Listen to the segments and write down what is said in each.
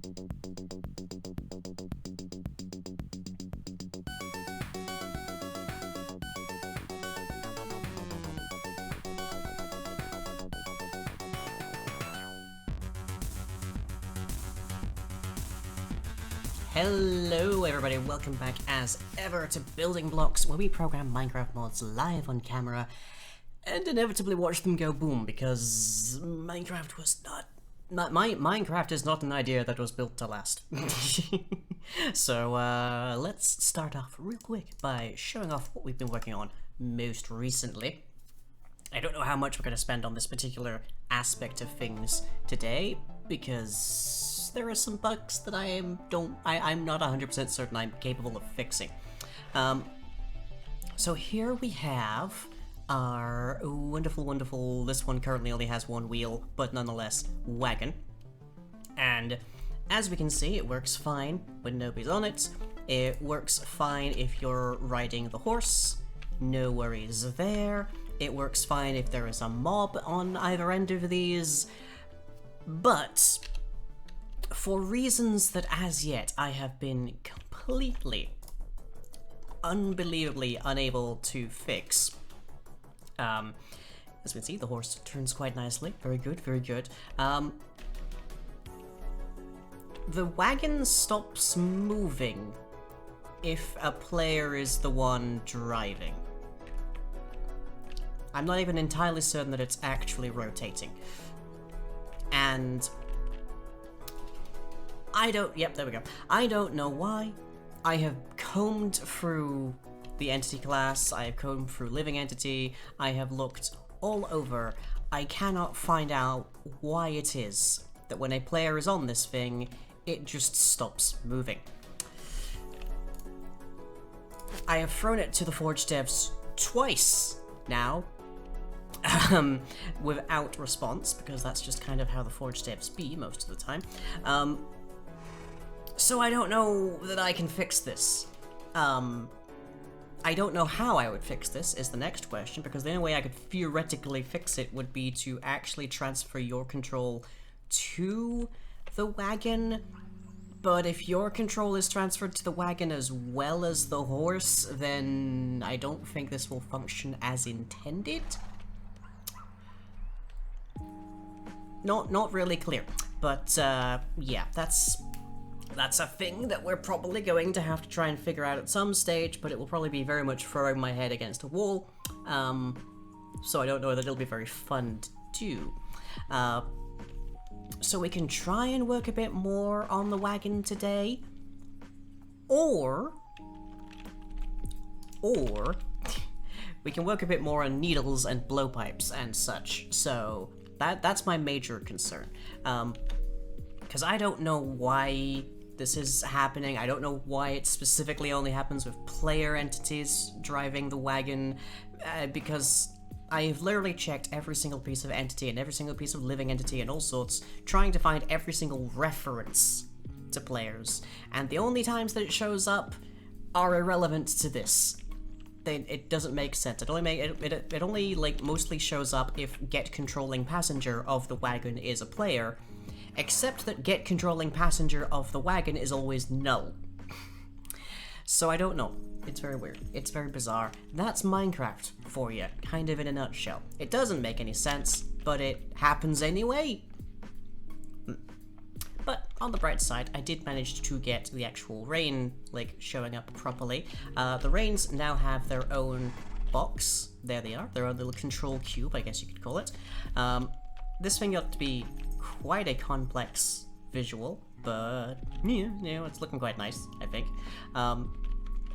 Hello everybody, welcome back as ever to Building Blocks, where we program Minecraft mods live on camera and inevitably watch them go boom, because Minecraft was Minecraft is not an idea that was built to last. So let's start off real quick by showing off what we've been working on most recently. I don't know how much we're going to spend on this particular aspect of things today, because there are some bugs that I'm not 100% certain I'm capable of fixing. So here we have our wonderful, this one currently only has one wheel, but nonetheless, wagon. And as we can see, it works fine when nobody's on it. It works fine if you're riding the horse, no worries there. It works fine if there is a mob on either end of these, but for reasons that as yet I have been completely, unbelievably unable to fix. As we can see, the horse turns quite nicely. Very good, very good. The wagon stops moving if a player is the one driving. I'm not even entirely certain that it's actually rotating. And there we go. I don't know why. I have combed through the entity class, I have combed through living entity, I have looked all over. I cannot find out why it is that when a player is on this thing, it just stops moving. I have thrown it to the Forge devs twice now, without response, because that's just kind of how the Forge devs be most of the time. So I don't know that I can fix this. I don't know how I would fix this is the next question, because the only way I could theoretically fix it would be to actually transfer your control to the wagon. But if your control is transferred to the wagon as well as the horse, then I don't think this will function as intended. Not really clear, but yeah, that's a thing that we're probably going to have to try and figure out at some stage, but it will probably be very much throwing my head against a wall, so I don't know that it'll be very fun to do. So we can try and work a bit more on the wagon today, or we can work a bit more on needles and blowpipes and such, so that's my major concern. Because I don't know why this is happening. I don't know why it specifically only happens with player entities driving the wagon, because I've literally checked every single piece of entity and every single piece of living entity and all sorts, trying to find every single reference to players, and the only times that it shows up are irrelevant to this. It doesn't make sense. It only like mostly shows up if get controlling passenger of the wagon is a player, except that get controlling passenger of the wagon is always null. So I don't know. It's very weird. It's very bizarre. That's Minecraft for you, kind of in a nutshell. It doesn't make any sense, but it happens anyway. But on the bright side, I did manage to get the actual rain like showing up properly. The rains now have their own box. There they are. Their own little control cube, I guess you could call it. This thing got to be quite a complex visual, but yeah, it's looking quite nice, I think.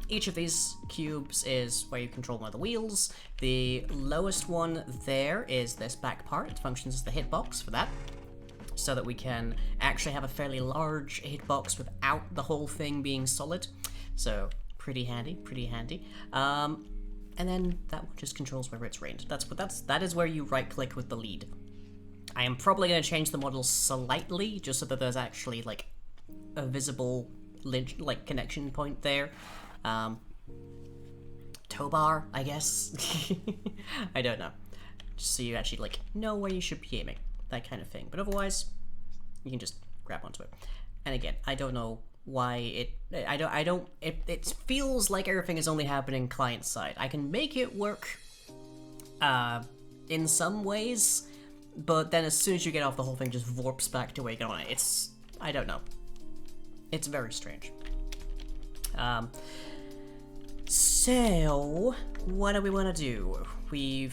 Each of these cubes is where you control one of the wheels. The lowest one there is this back part. It functions as the hitbox for that, so that we can actually have a fairly large hitbox without the whole thing being solid. So pretty handy, pretty handy. And then that one just controls where it's rained. That is where you right click with the lead. I am probably going to change the model slightly, just so that there's actually like a visible connection point there. Tow bar, I guess. I don't know. Just so you actually like know where you should be aiming, that kind of thing. But otherwise, you can just grab onto it. And again, I don't know why it feels like everything is only happening client side. I can make it work in some ways, but then as soon as you get off, the whole thing just warps back to where you're going. I don't know. It's very strange. So what do we want to do? We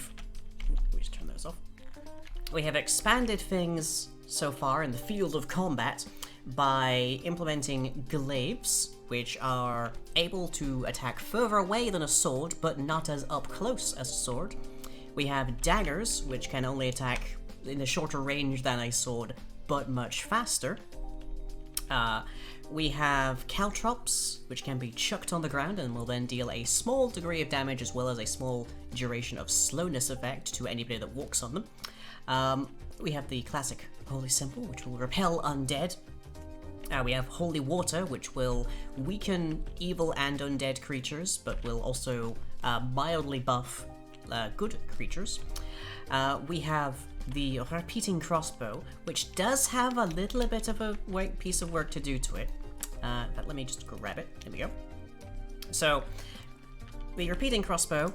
just turn those off. We have expanded things so far in the field of combat by implementing glaives, which are able to attack further away than a sword, but not as up close as a sword. We have daggers, which can only attack in a shorter range than a sword, but much faster. We have caltrops, which can be chucked on the ground and will then deal a small degree of damage as well as a small duration of slowness effect to anybody that walks on them. We have the classic Holy Symbol, which will repel undead. We have Holy Water, which will weaken evil and undead creatures, but will also mildly buff good creatures. We have the Repeating Crossbow, which does have a little bit of a piece of work to do to it. But let me just grab it. Here we go. So, the Repeating Crossbow,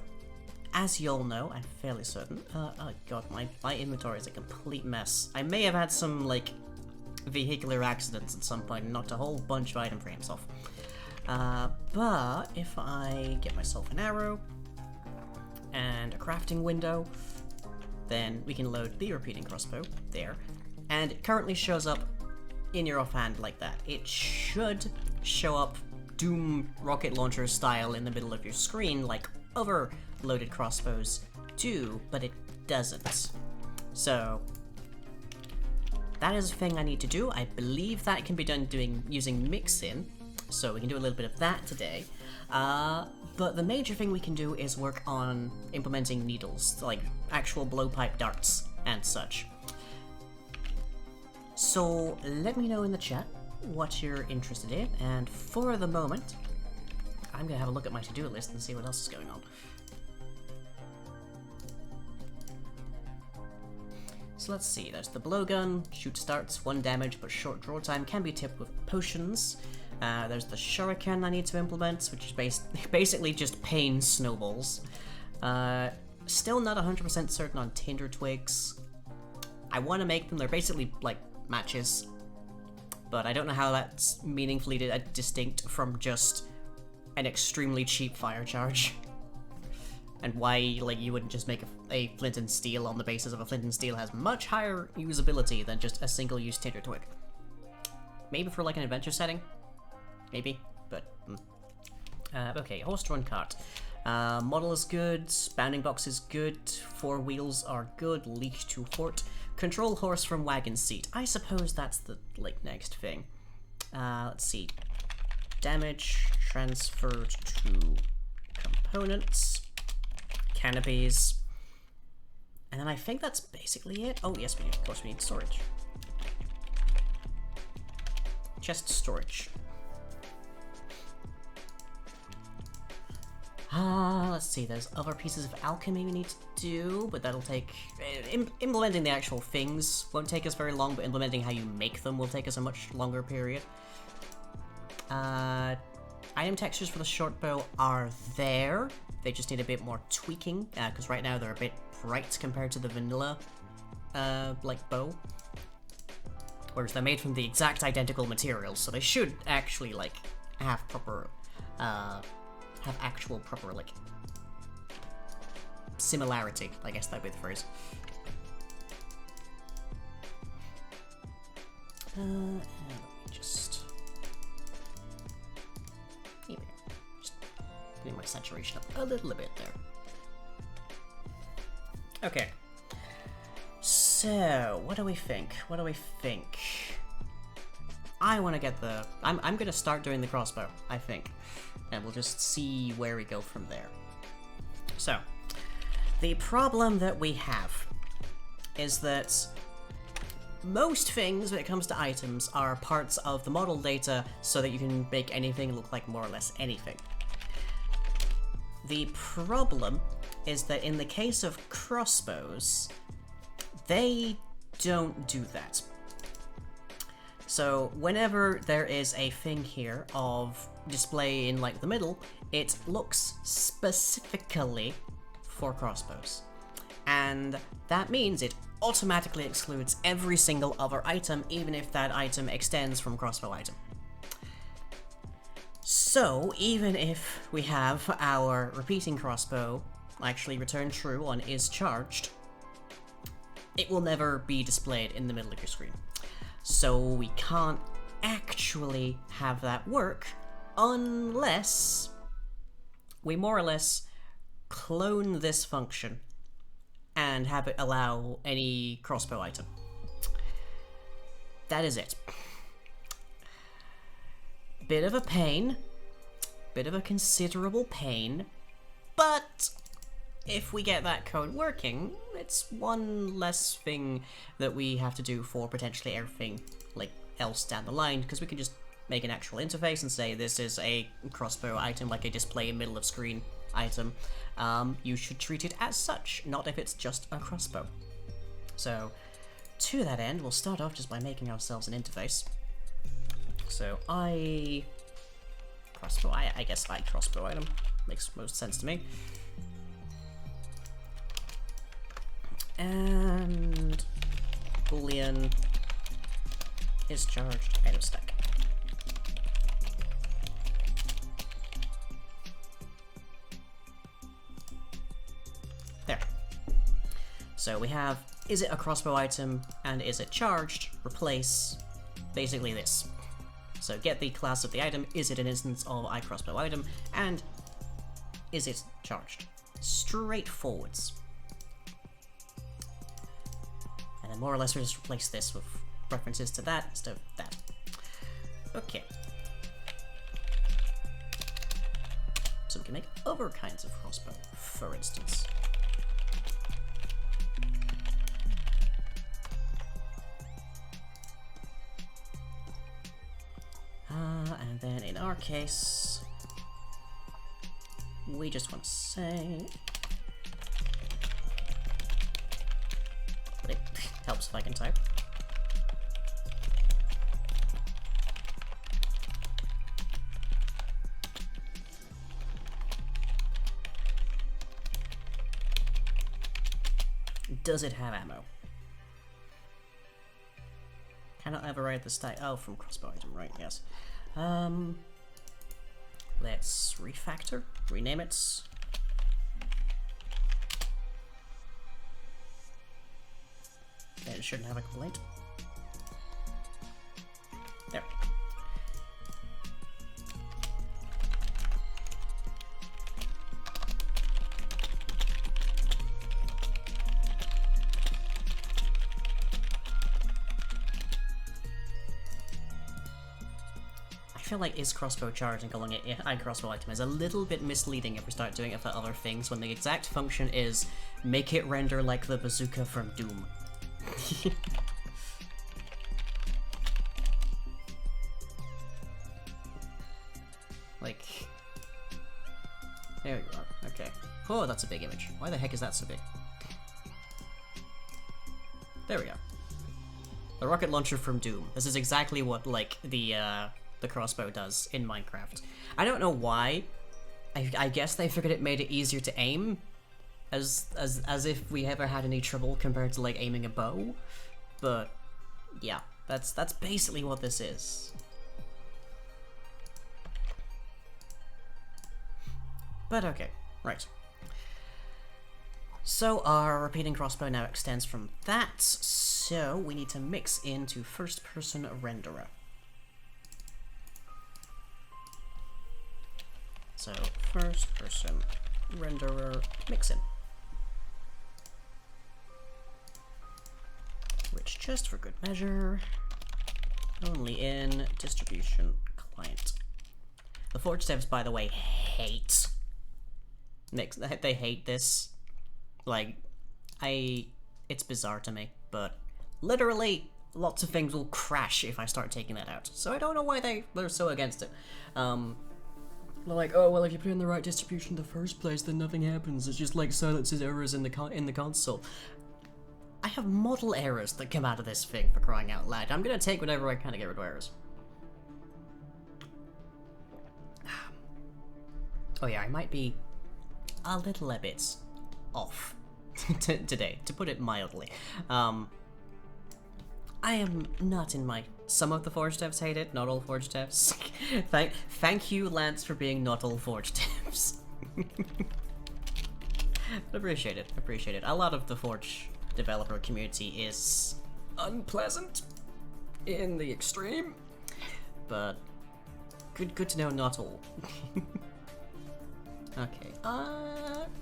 as you all know, I'm fairly certain. Oh god, my inventory is a complete mess. I may have had some, like, vehicular accidents at some point and knocked a whole bunch of item frames off. But if I get myself an arrow and a crafting window, then we can load the Repeating Crossbow there. And it currently shows up in your offhand like that. It should show up Doom rocket launcher style in the middle of your screen like other loaded crossbows do, but it doesn't. So that is a thing I need to do. I believe that can be done using mix-in, so we can do a little bit of that today. But the major thing we can do is work on implementing needles, like actual blowpipe darts and such. So let me know in the chat what you're interested in, and for the moment, I'm gonna have a look at my to-do list and see what else is going on. So let's see, there's the blowgun, shoot starts, 1 damage but short draw time, can be tipped with potions. There's the shuriken I need to implement, which is basically just pain snowballs. Still not 100% certain on tinder twigs. I want to make them, they're basically like matches, but I don't know how that's meaningfully distinct from just an extremely cheap fire charge. And why, like, you wouldn't just make a flint and steel on the basis of a flint and steel has much higher usability than just a single-use tinder twig. Maybe for like an adventure setting? Maybe, but okay, horse-drawn cart. Model is good, bounding box is good, 4 wheels are good, leash to hort, control horse from wagon seat. I suppose that's the, like, next thing. Let's see. Damage transferred to components, canopies, and then I think that's basically it. Oh yes, of course we need storage. Chest storage. Let's see, there's other pieces of alchemy we need to do, but that'll take... implementing the actual things won't take us very long, but implementing how you make them will take us a much longer period. Item textures for the short bow are there. They just need a bit more tweaking, because right now they're a bit bright compared to the vanilla, like, bow. Whereas they're made from the exact identical materials, so they should actually, like, have proper, have actual proper, like, similarity, I guess that'd be the phrase. Let me just... Here we go. Just putting my saturation up a little bit there. Okay. So, what do we think? What do we think? I want to get the... I'm going to start doing the crossbow, I think. And we'll just see where we go from there. So, the problem that we have is that most things when it comes to items are parts of the model data so that you can make anything look like more or less anything. The problem is that in the case of crossbows, they don't do that. So whenever there is a thing here of display in like the middle, it looks specifically for crossbows. And that means it automatically excludes every single other item, even if that item extends from crossbow item. So even if we have our repeating crossbow actually return true on is charged, it will never be displayed in the middle of your screen. So we can't actually have that work unless we more or less clone this function and have it allow any crossbow item. That is it. Bit of a pain, bit of a considerable pain, but if we get that code working, it's one less thing that we have to do for potentially everything like else down the line, because we can just make an actual interface and say this is a crossbow item, like a display in middle of screen item. You should treat it as such, not if it's just a crossbow. So to that end, we'll start off just by making ourselves an interface. So crossbow, I guess crossbow item makes most sense to me. And boolean is charged item stack. There. So we have, is it a crossbow item and is it charged? Replace basically this. So get the class of the item, is it an instance of iCrossbow item, and is it charged? Straightforwards. And then more or less we just replace this with references to that instead of that. Okay. So we can make other kinds of crossbow, for instance. And then in our case, we just want to say, but it helps if I can type. Does it have ammo? Cannot override the stack. Oh, from crossbow item, right? Yes. Let's refactor, rename it. It shouldn't have a complaint. There. I feel like is crossbow charged and calling it iCrossbow item is a little bit misleading if we start doing it for other things when the exact function is make it render like the bazooka from Doom. Like, there you are. Okay. Oh, that's a big image. Why the heck is that so big? There we go. The rocket launcher from Doom. This is exactly what like the crossbow does in Minecraft. I don't know why. I guess they figured it made it easier to aim, as if we ever had any trouble compared to like aiming a bow. But yeah, that's basically what this is. But okay, right. So our repeating crossbow now extends from that, so we need to mix into first-person renderer. So first-person renderer mixin, which, just for good measure, only in distribution client. The Forge devs, by the way, hate mix. They hate this. Like, it's bizarre to me, but literally lots of things will crash if I start taking that out. So I don't know why they're so against it. They're like, oh well, if you put in the right distribution in the first place, then nothing happens. It's just like silences errors in the console. I have model errors that come out of this thing, for crying out loud. I'm gonna take whatever I can to get rid of errors. Oh yeah, I might be a little bit off today, to put it mildly. I am not in my... Some of the Forge devs hate it, not all Forge devs. Thank you, Lance, for being not all Forge devs. Appreciate it, appreciate it. A lot of the Forge developer community is unpleasant in the extreme, but good to know not all. Okay,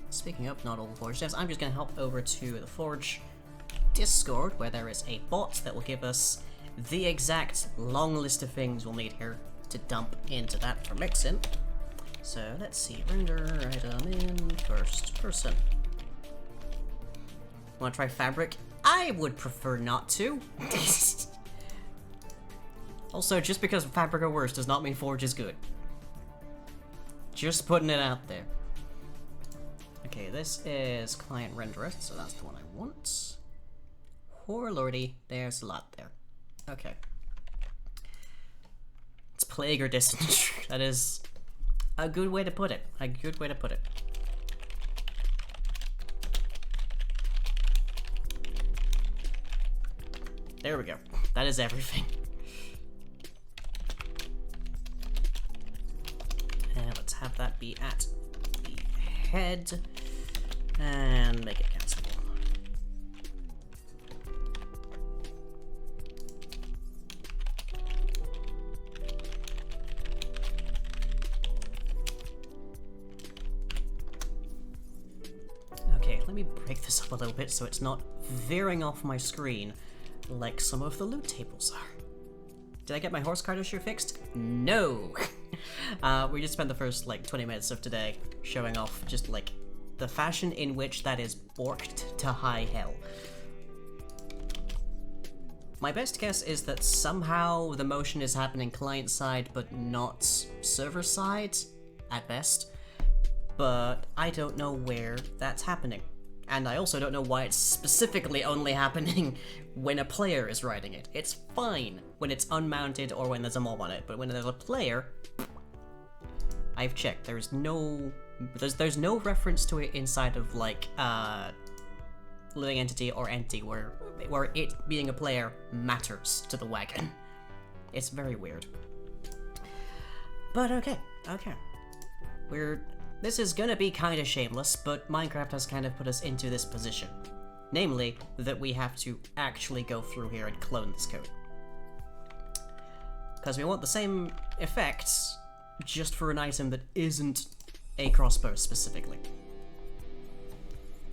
speaking of not all Forge devs, I'm just gonna hop over to the Forge Discord, where there is a bot that will give us the exact long list of things we'll need here to dump into that for mixing. So let's see, render item in first person. Wanna try fabric? I would prefer not to. Also, just because fabric are worse does not mean Forge is good. Just putting it out there. Okay, this is client renderer, so that's the one I want. Oh lordy, there's a lot there. Okay. It's plague or dysentery. That is a good way to put it. A good way to put it. There we go. That is everything. And let's have that be at the head and make it cancelable. Okay, let me break this up a little bit so it's not veering off my screen like some of the loot tables are. Did I get my horse card issue fixed? No! We just spent the first, like, 20 minutes of today showing off just, like, the fashion in which that is borked to high hell. My best guess is that somehow the motion is happening client-side, but not server-side, at best. But I don't know where that's happening. And I also don't know why it's specifically only happening when a player is riding it. It's fine when it's unmounted or when there's a mob on it, but when there's a player, I've checked. There's no reference to it inside of like living entity or entity where it being a player matters to the wagon. It's very weird. But okay. This is gonna be kinda shameless, but Minecraft has kind of put us into this position. Namely, that we have to actually go through here and clone this code. Because we want the same effects, just for an item that isn't a crossbow specifically.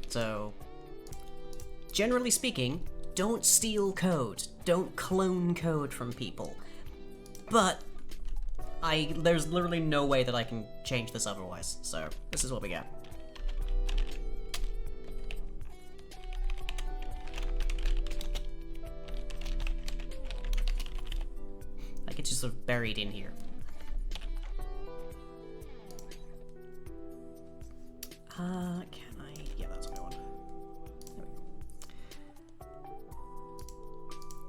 So, generally speaking, don't steal code. Don't clone code from people. But there's literally no way that I can change this otherwise, so this is what we got. Like it's just sort of buried in here. Can I? Yeah, that's what I want.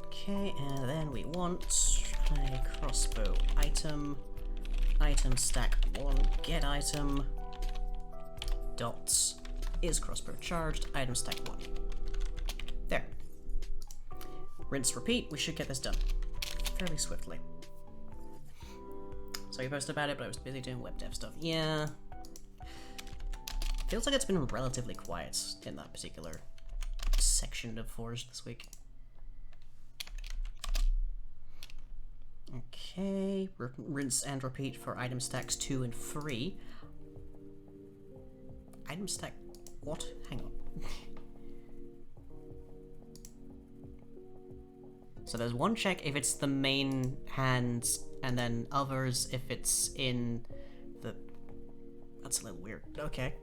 Okay, and then we want a crossbow item stack 1, get item, dots, is crossbow charged, item stack 1. There. Rinse, repeat, we should get this done fairly swiftly. So you posted about it, but I was busy doing web dev stuff. Yeah. Feels like it's been relatively quiet in that particular section of Forge this week. Okay, rinse and repeat for item stacks 2 and 3. Item stack... what? Hang on. So there's one check if it's the main hands, and then others if it's in the... That's a little weird. Okay.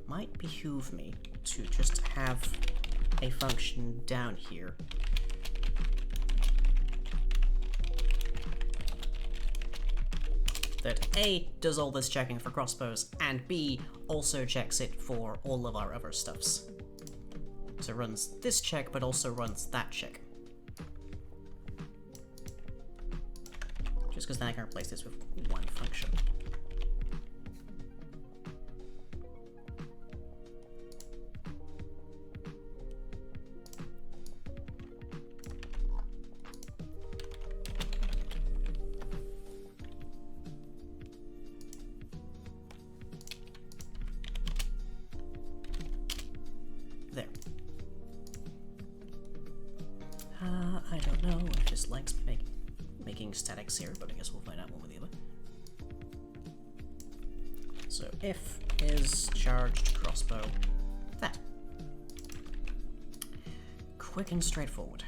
Might behoove me to just have a function down here. that A, does all this checking for crossbows, and B, also checks it for all of our other stuffs. So it runs this check, but also runs that check. Just because then I can replace this with one function. There. I don't know if this likes making statics here, but I guess we'll find out one with the other. So if is charged crossbow, that. Quick and straightforward.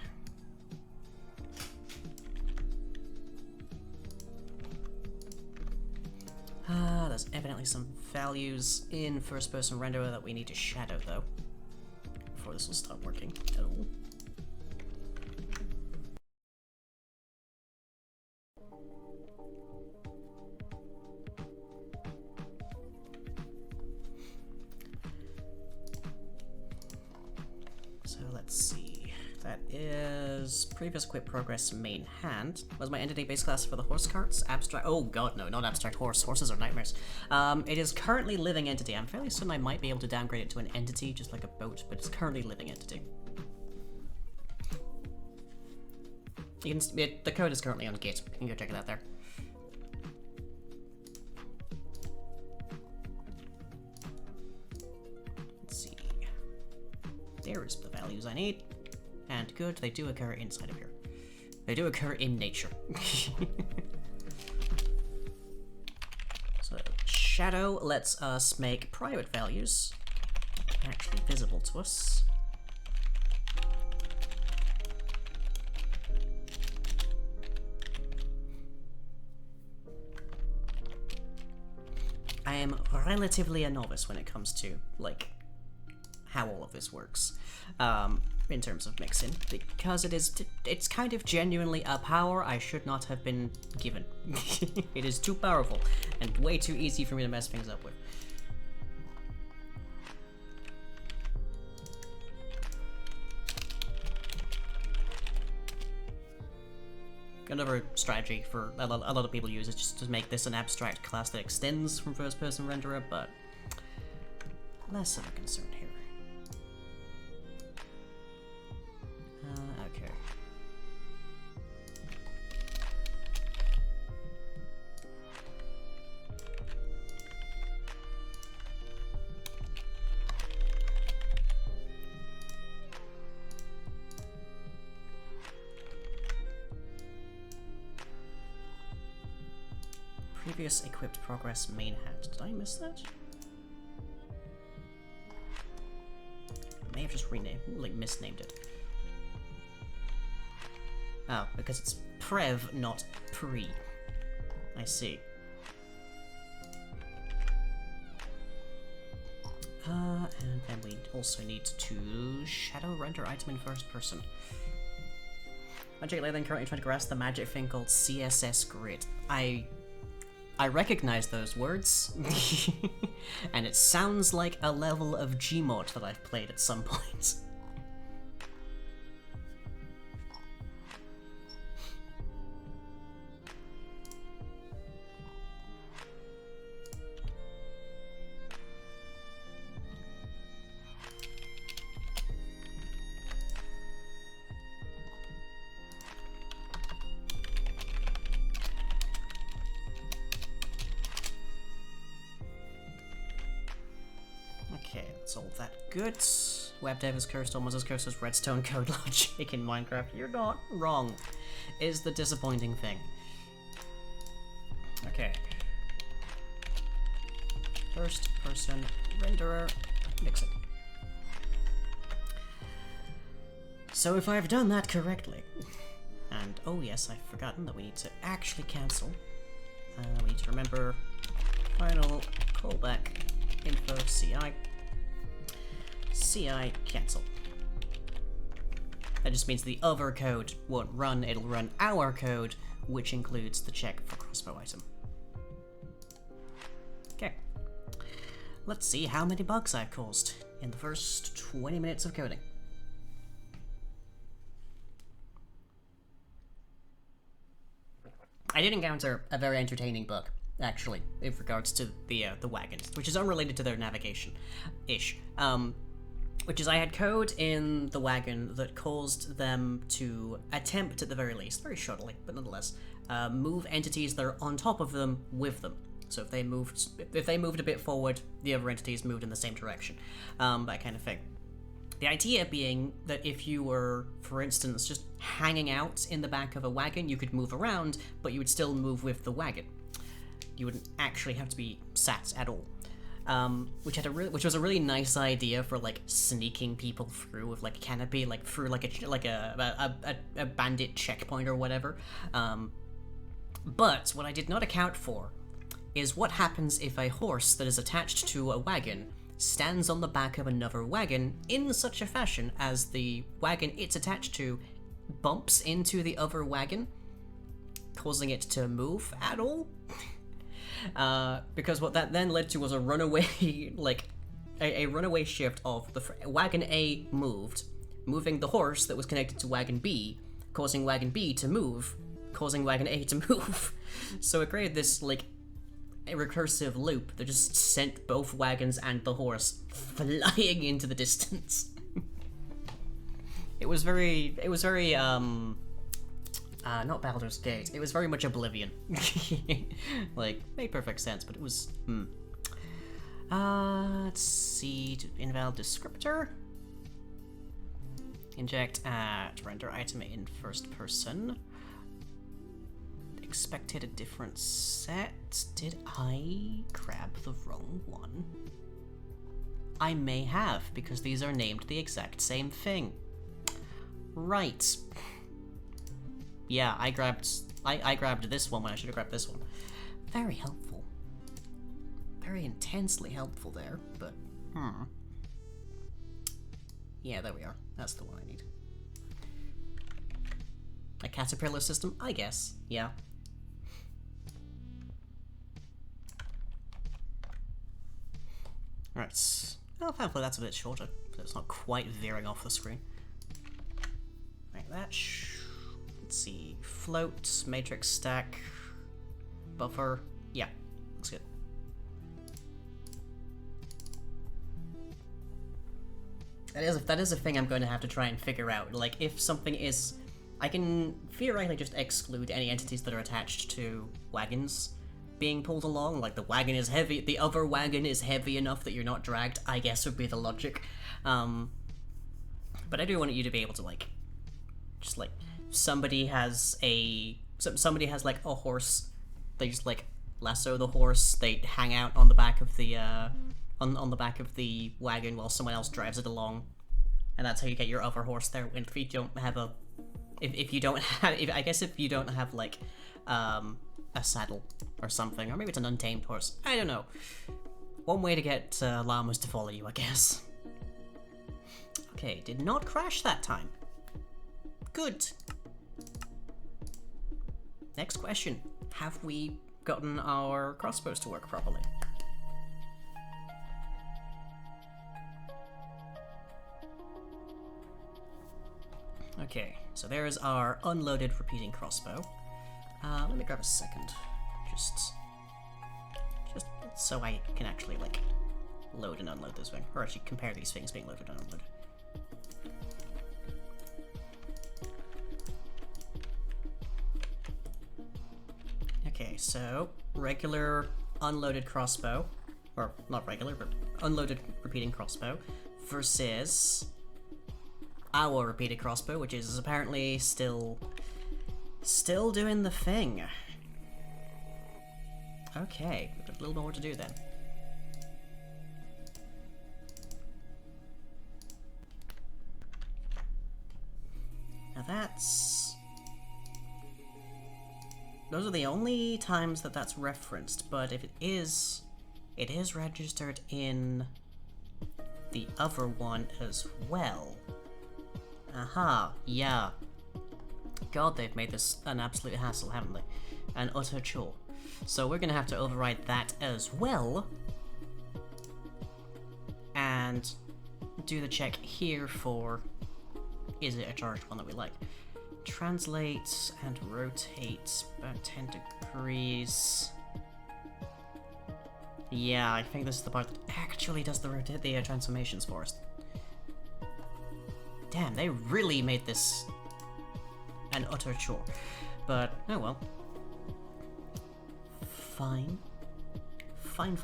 There's evidently some values in first-person renderer that we need to shadow, though, before this will start working at all. So let's see. That is previous equip progress main hand. Was my entity base class for the horse carts? Abstract. Oh god, no, not abstract horse. Horses are nightmares. It is currently living entity. I'm fairly certain I might be able to downgrade it to an entity, just like a boat, but it's currently living entity. You can. The code is currently on Git. You can go check it out there. Let's see. There's the values I need. And good, they do occur inside of here. They do occur in nature. So, shadow lets us make private values actually visible to us. I am relatively a novice when it comes to, like, how all of this works. In terms of mixing, because it's kind of genuinely a power I should not have been given. It is too powerful and way too easy for me to mess things up with. Another strategy for a lot of people use is just to make this an abstract class that extends from first-person renderer, but less of a concern here. Okay. Previous equipped progress main hand. Did I miss that? I may have just misnamed it. Oh, because it's prev, not pre. I see. And then we also need to shadow render item in first person. Magic Leyland currently trying to grasp the magic thing called CSS Grid. I recognize those words, and it sounds like a level of Gmod that I've played at some point. Okay, that's all that good. Web dev is cursed, almost as cursed as redstone code logic in Minecraft. You're not wrong, is the disappointing thing. Okay. First person renderer, mix it. So if I've done that correctly, and oh yes, I've forgotten that we need to actually cancel. We need to remember final callback info CI cancel. That just means the other code won't run, it'll run our code, which includes the check for crossbow item. Okay. Let's see how many bugs I've caused in the first 20 minutes of coding. I did encounter a very entertaining bug, actually, in regards to the wagons, which is unrelated to their navigation-ish. Which is I had code in the wagon that caused them to attempt, at the very least, very shoddily, but nonetheless, move entities that are on top of them with them. So if they moved a bit forward, the other entities moved in the same direction, that kind of thing. The idea being that if you were, for instance, just hanging out in the back of a wagon, you could move around, but you would still move with the wagon. You wouldn't actually have to be sat at all. Which was a really nice idea for like sneaking people through with like a canopy, like through like a bandit checkpoint or whatever. But what I did not account for is what happens if a horse that is attached to a wagon stands on the back of another wagon in such a fashion as the wagon it's attached to bumps into the other wagon, causing it to move at all. Because what that then led to was a runaway, like, a runaway shift of the wagon A moving the horse that was connected to wagon B, causing wagon B to move, causing wagon A to move. So it created this, like, a recursive loop that just sent both wagons and the horse flying into the distance. It was very, not Baldur's Gate. It was very much Oblivion. Like, made perfect sense, but it was, let's see, to invalid descriptor. Inject at render item in first person. Expected a different set. Did I grab the wrong one? I may have, because these are named the exact same thing. Right. Yeah, I grabbed this one when I should have grabbed this one. Very helpful. Very intensely helpful there, but yeah, there we are. That's the one I need. A caterpillar system, I guess. Yeah. Right. Oh, hopefully that's a bit shorter, so it's not quite veering off the screen. Like that. Let's see. Float, matrix stack, buffer. Yeah, looks good. That is a thing I'm going to have to try and figure out. Like, if something is... I can theoretically just exclude any entities that are attached to wagons being pulled along. Like, the wagon is heavy, the other wagon is heavy enough that you're not dragged, I guess would be the logic. But I do want you to be able to, like, just, like, somebody has like a horse, they just, like, lasso the horse, they hang out on the back of the, on the back of the wagon while someone else drives it along, and that's how you get your other horse there. And if you don't have a, if you don't have like a saddle or something, or maybe it's an untamed horse, I don't know. One way to get llamas to follow you, I guess. Okay, did not crash that time. Good. Next question. Have we gotten our crossbows to work properly? Okay, so there is our unloaded repeating crossbow. Let me grab a second. Just so I can actually, like, load and unload this thing. Or actually compare these things being loaded and unloaded. Okay, so regular unloaded crossbow, or not regular, but unloaded repeating crossbow versus our repeated crossbow, which is apparently still doing the thing. Okay, we've got a little more to do then. Now those are the only times that that's referenced, but if it is registered in the other one as well. Aha, yeah. God, they've made this an absolute hassle, haven't they? An utter chore. So we're gonna have to override that as well. And do the check here for, is it a charged one that we like? Translate and rotate about 10 degrees. Yeah, I think this is the part that actually does the transformations for us. Damn, they really made this an utter chore. But, oh well. Fine. Fine.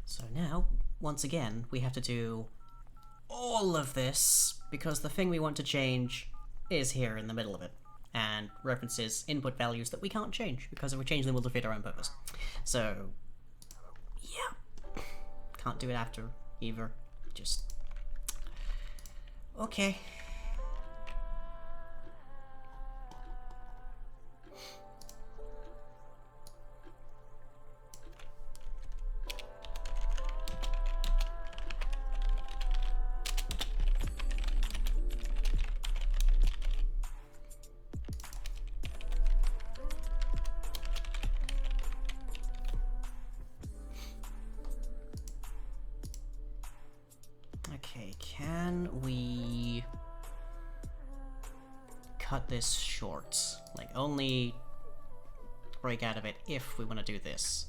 So now, once again, we have to do all of this because the thing we want to change is here in the middle of it and references input values that we can't change because if we change them, we'll defeat our own purpose. So, yeah. Can't do it after either. Just... okay. Okay, can we cut this short? Like, only break out of it if we want to do this.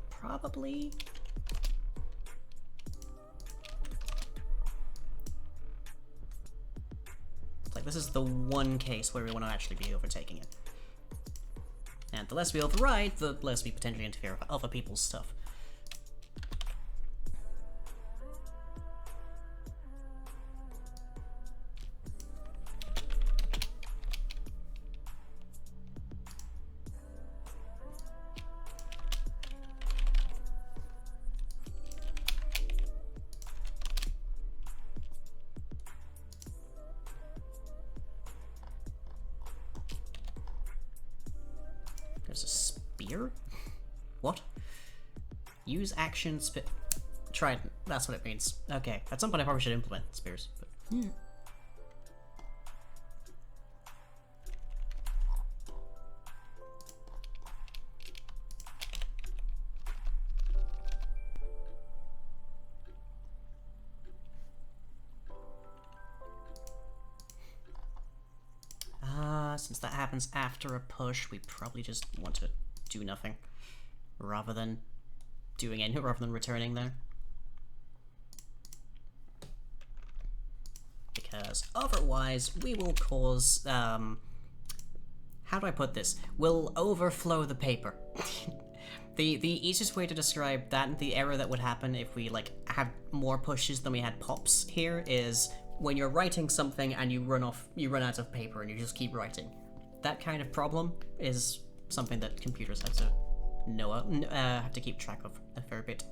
Probably. Like, this is the one case where we want to actually be overtaking it. And the less we override, the less we potentially interfere with other people's stuff. There's a spear? What? Use action Trident. That's what it means. Okay. At some point I probably should implement spears. But... since that happens after a push, we probably just want to do nothing rather than doing it, rather than returning there. Because otherwise we will cause, how do I put this? We'll overflow the paper. The easiest way to describe that and the error that would happen if we like had more pushes than we had pops here is when you're writing something and you run out of paper and you just keep writing. That kind of problem is something that computers have to have to keep track of a fair bit.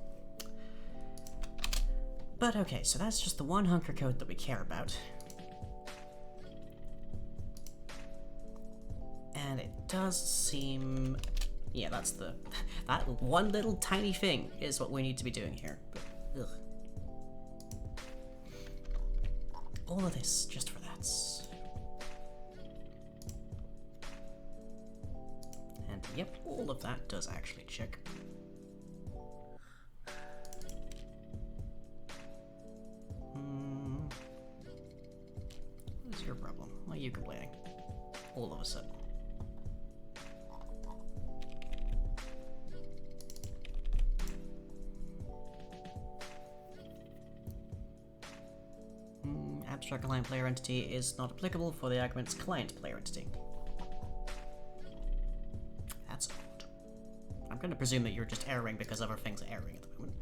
But okay, so that's just the one hunker code that we care about. And it does seem... yeah, that's the... that one little tiny thing is what we need to be doing here. But, ugh. All of this just for that. And yep, all of that does actually check. What is your problem? Why are you complaining? All of a sudden. Abstract client player entity is not applicable for the argument's client player entity. That's odd. I'm going to presume that you're just erroring because other things are erroring at the moment.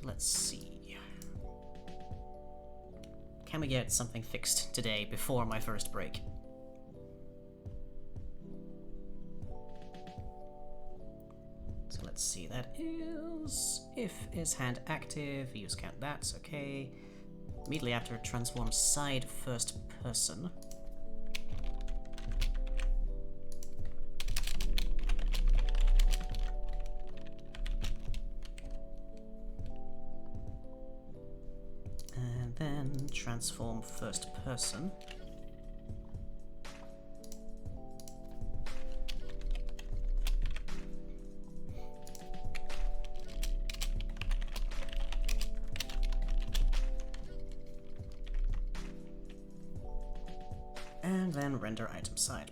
let's see. Can we get something fixed today before my first break? So let's see, that is... If is hand active, use count, that's okay. Immediately after, transform side first person. And then transform first person. And then render item side.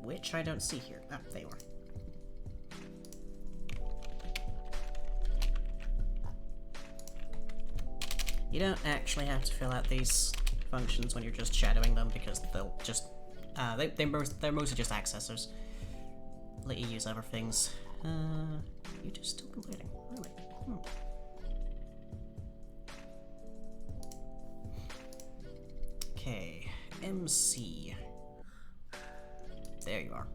Which I don't see here. Ah, there you are. You don't actually have to fill out these functions when you're just shadowing them because they'll just... they're mostly just accessors. Let you use other things. You're just still completing. Really? Okay, MC. There you are.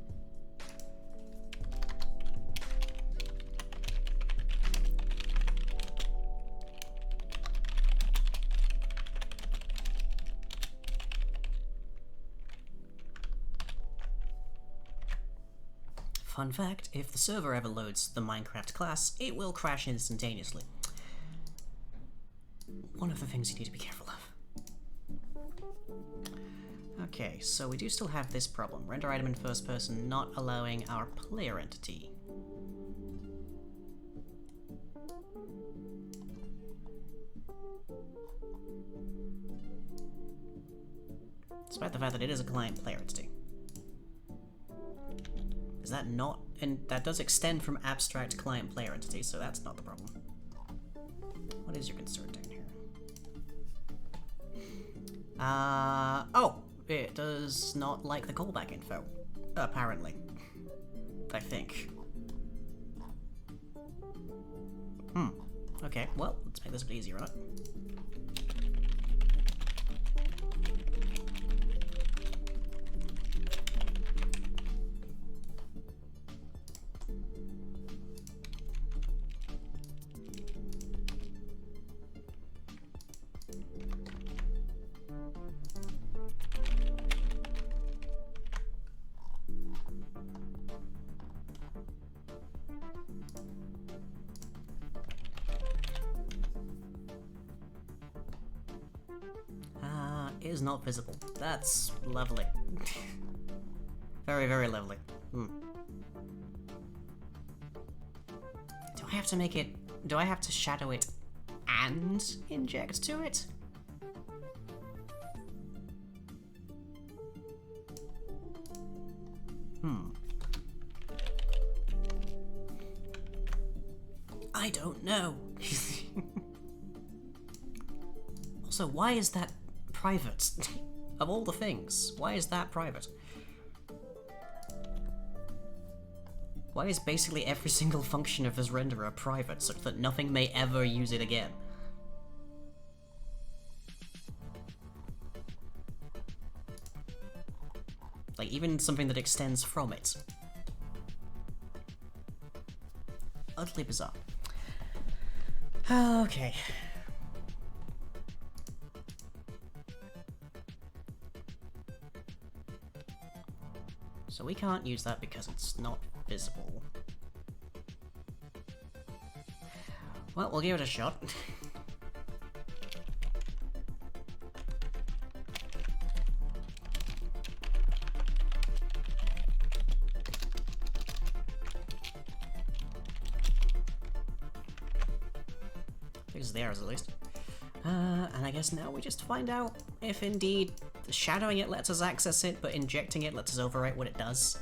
Fun fact, if the server ever loads the Minecraft class, it will crash instantaneously. One of the things you need to be careful of. Okay, so we do still have this problem. Render item in first person not allowing our player entity. Despite the fact that it is a client player entity. Is that not? And that does extend from abstract client player entity, so that's not the problem. What is your concern down here? Oh! It does not like the callback info. Apparently. I think. Okay, well, let's make this a bit easier, right? Is not visible. That's lovely. Very, very lovely. Do I have to make it... Do I have to shadow it and inject to it? I don't know. Also, why is that private? Of all the things, why is that private? Why is basically every single function of this renderer private such that nothing may ever use it again? Like, even something that extends from it. Utterly bizarre. Okay. So we can't use that because it's not visible. Well, we'll give it a shot. Fixes the errors at least. And I guess now we just find out if indeed shadowing it lets us access it, but injecting it lets us overwrite what it does.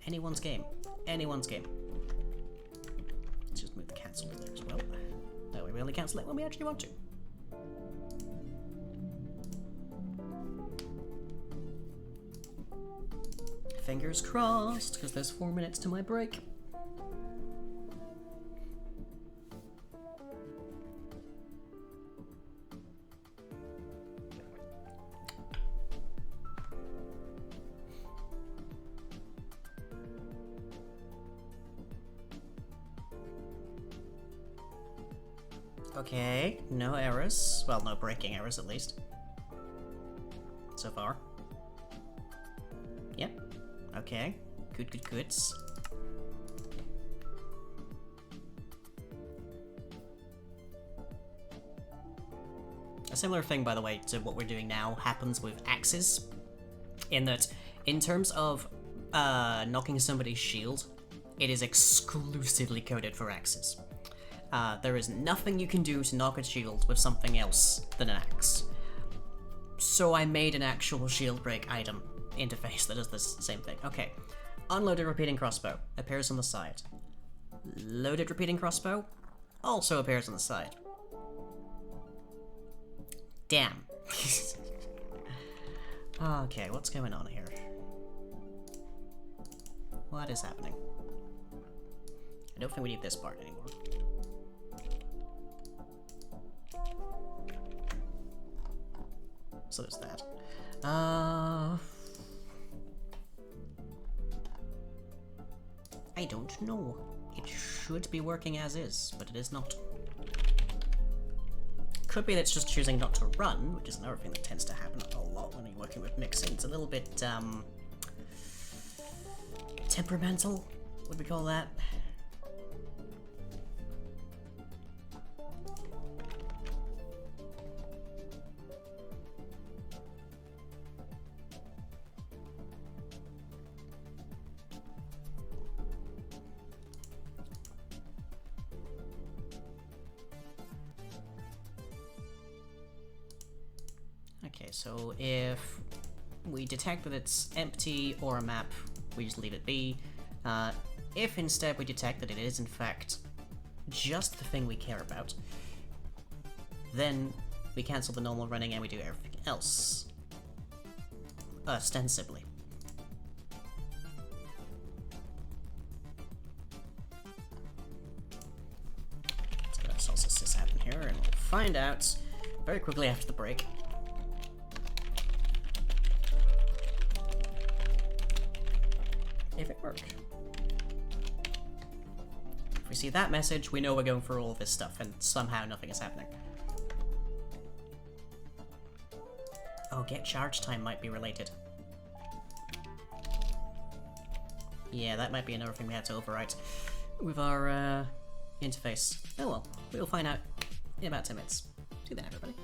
Anyone's game. Anyone's game. Let's just move the cancel there as well. That way we only cancel it when we actually want to. Fingers crossed, because there's 4 minutes to my break. Okay, no errors. Well, no breaking errors, at least. So far. Yep. Okay. Good. A similar thing, by the way, to what we're doing now happens with axes. In that, in terms of knocking somebody's shield, it is exclusively coded for axes. There is nothing you can do to knock a shield with something else than an axe. So I made an actual shield break item interface that does this same thing. Okay. Unloaded repeating crossbow appears on the side. Loaded repeating crossbow also appears on the side. Damn. Okay, what's going on here? What is happening? I don't think we need this part anymore. So there's that. I don't know. It should be working as is, but it is not. Could be that it's just choosing not to run, which is another thing that tends to happen a lot when you're working with mixing. It's a little bit, temperamental, would we call that? Okay, so if we detect that it's empty or a map, we just leave it be. If instead we detect that it is in fact just the thing we care about, then we cancel the normal running and we do everything else. Ostensibly. So let's also this happen here and we'll find out very quickly after the break. If it worked. If we see that message, we know we're going for all this stuff, and somehow nothing is happening. Oh, get charge time might be related. Yeah, that might be another thing we had to overwrite with our interface. Oh well, we'll find out in about 10 minutes. See you then, everybody.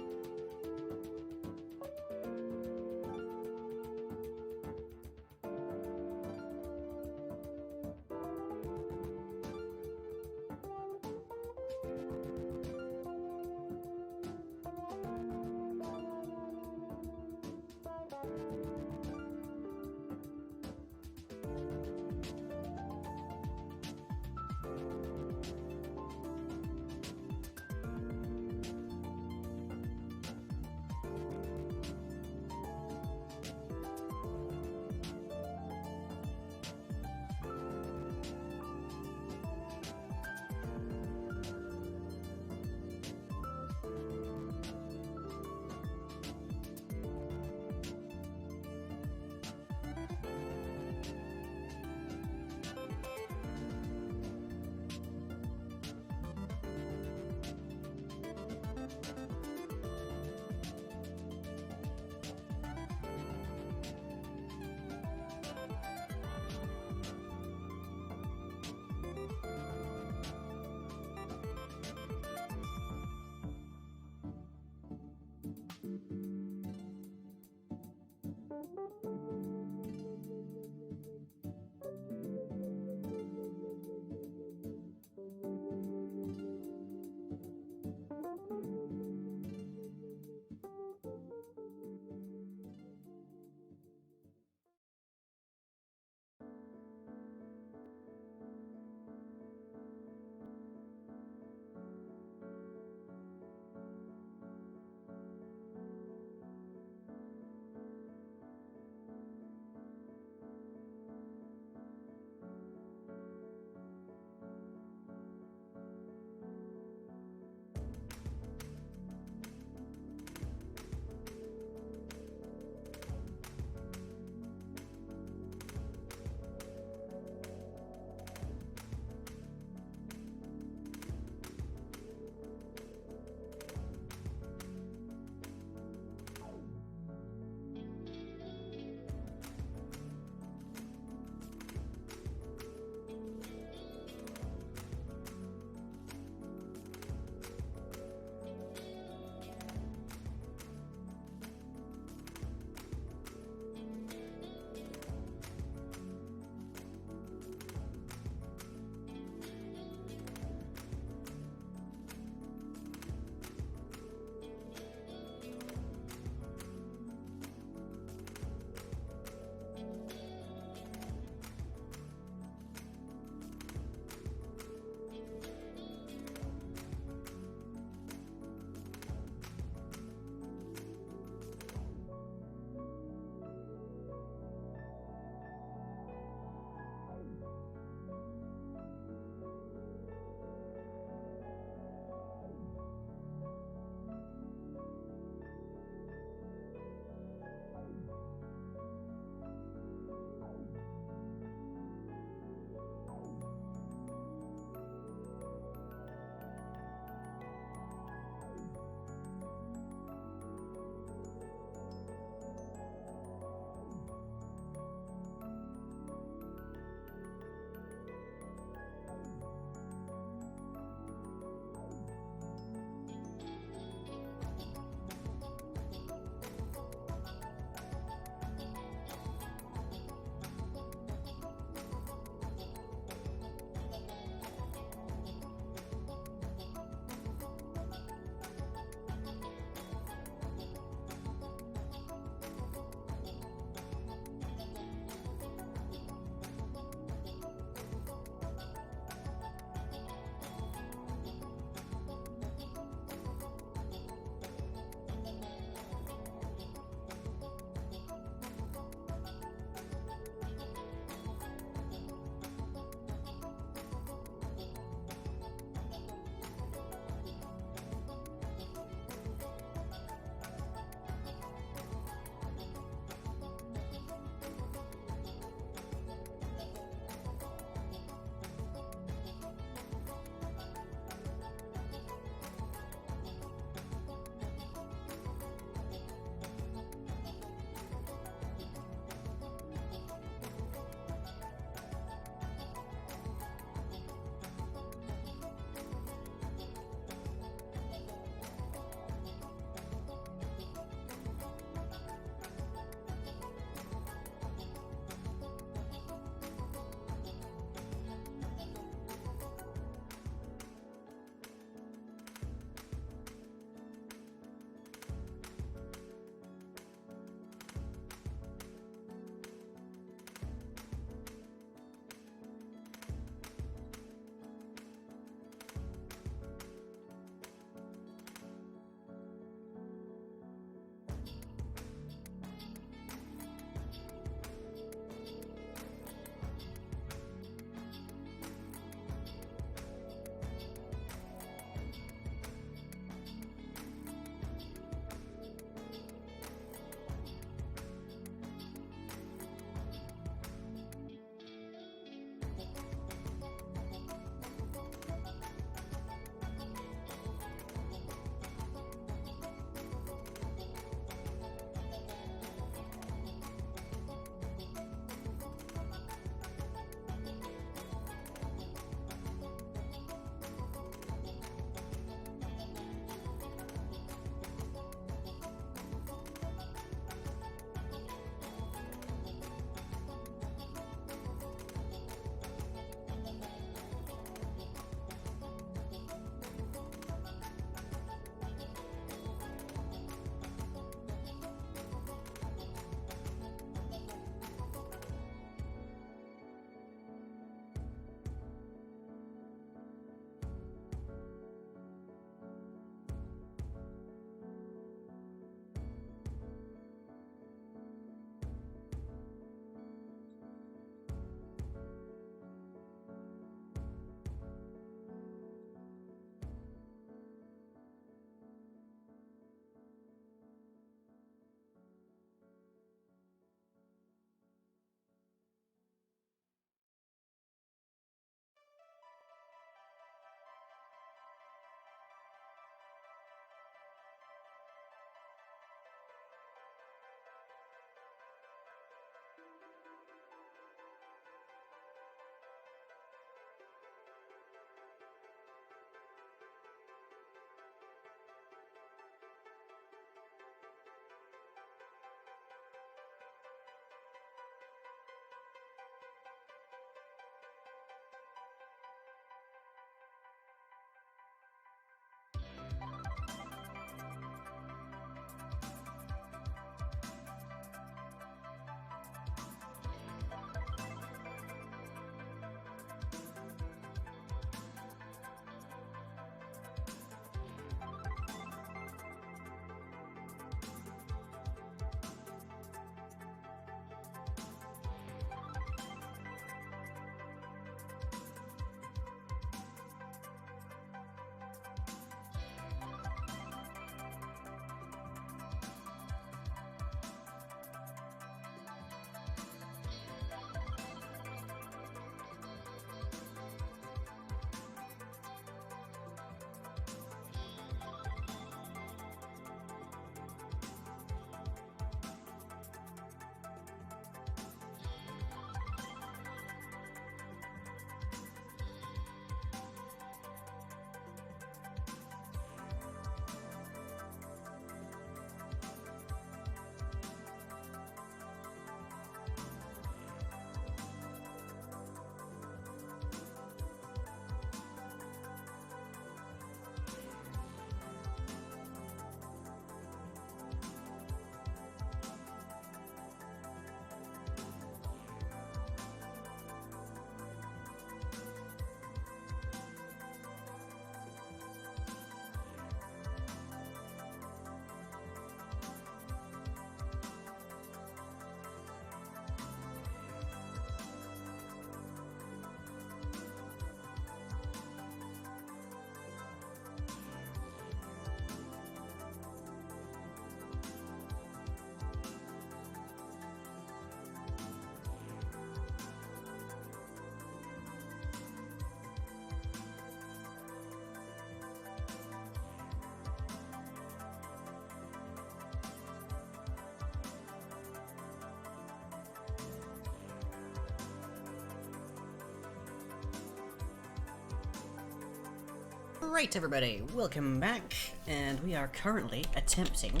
Right, everybody, welcome back, and we are currently attempting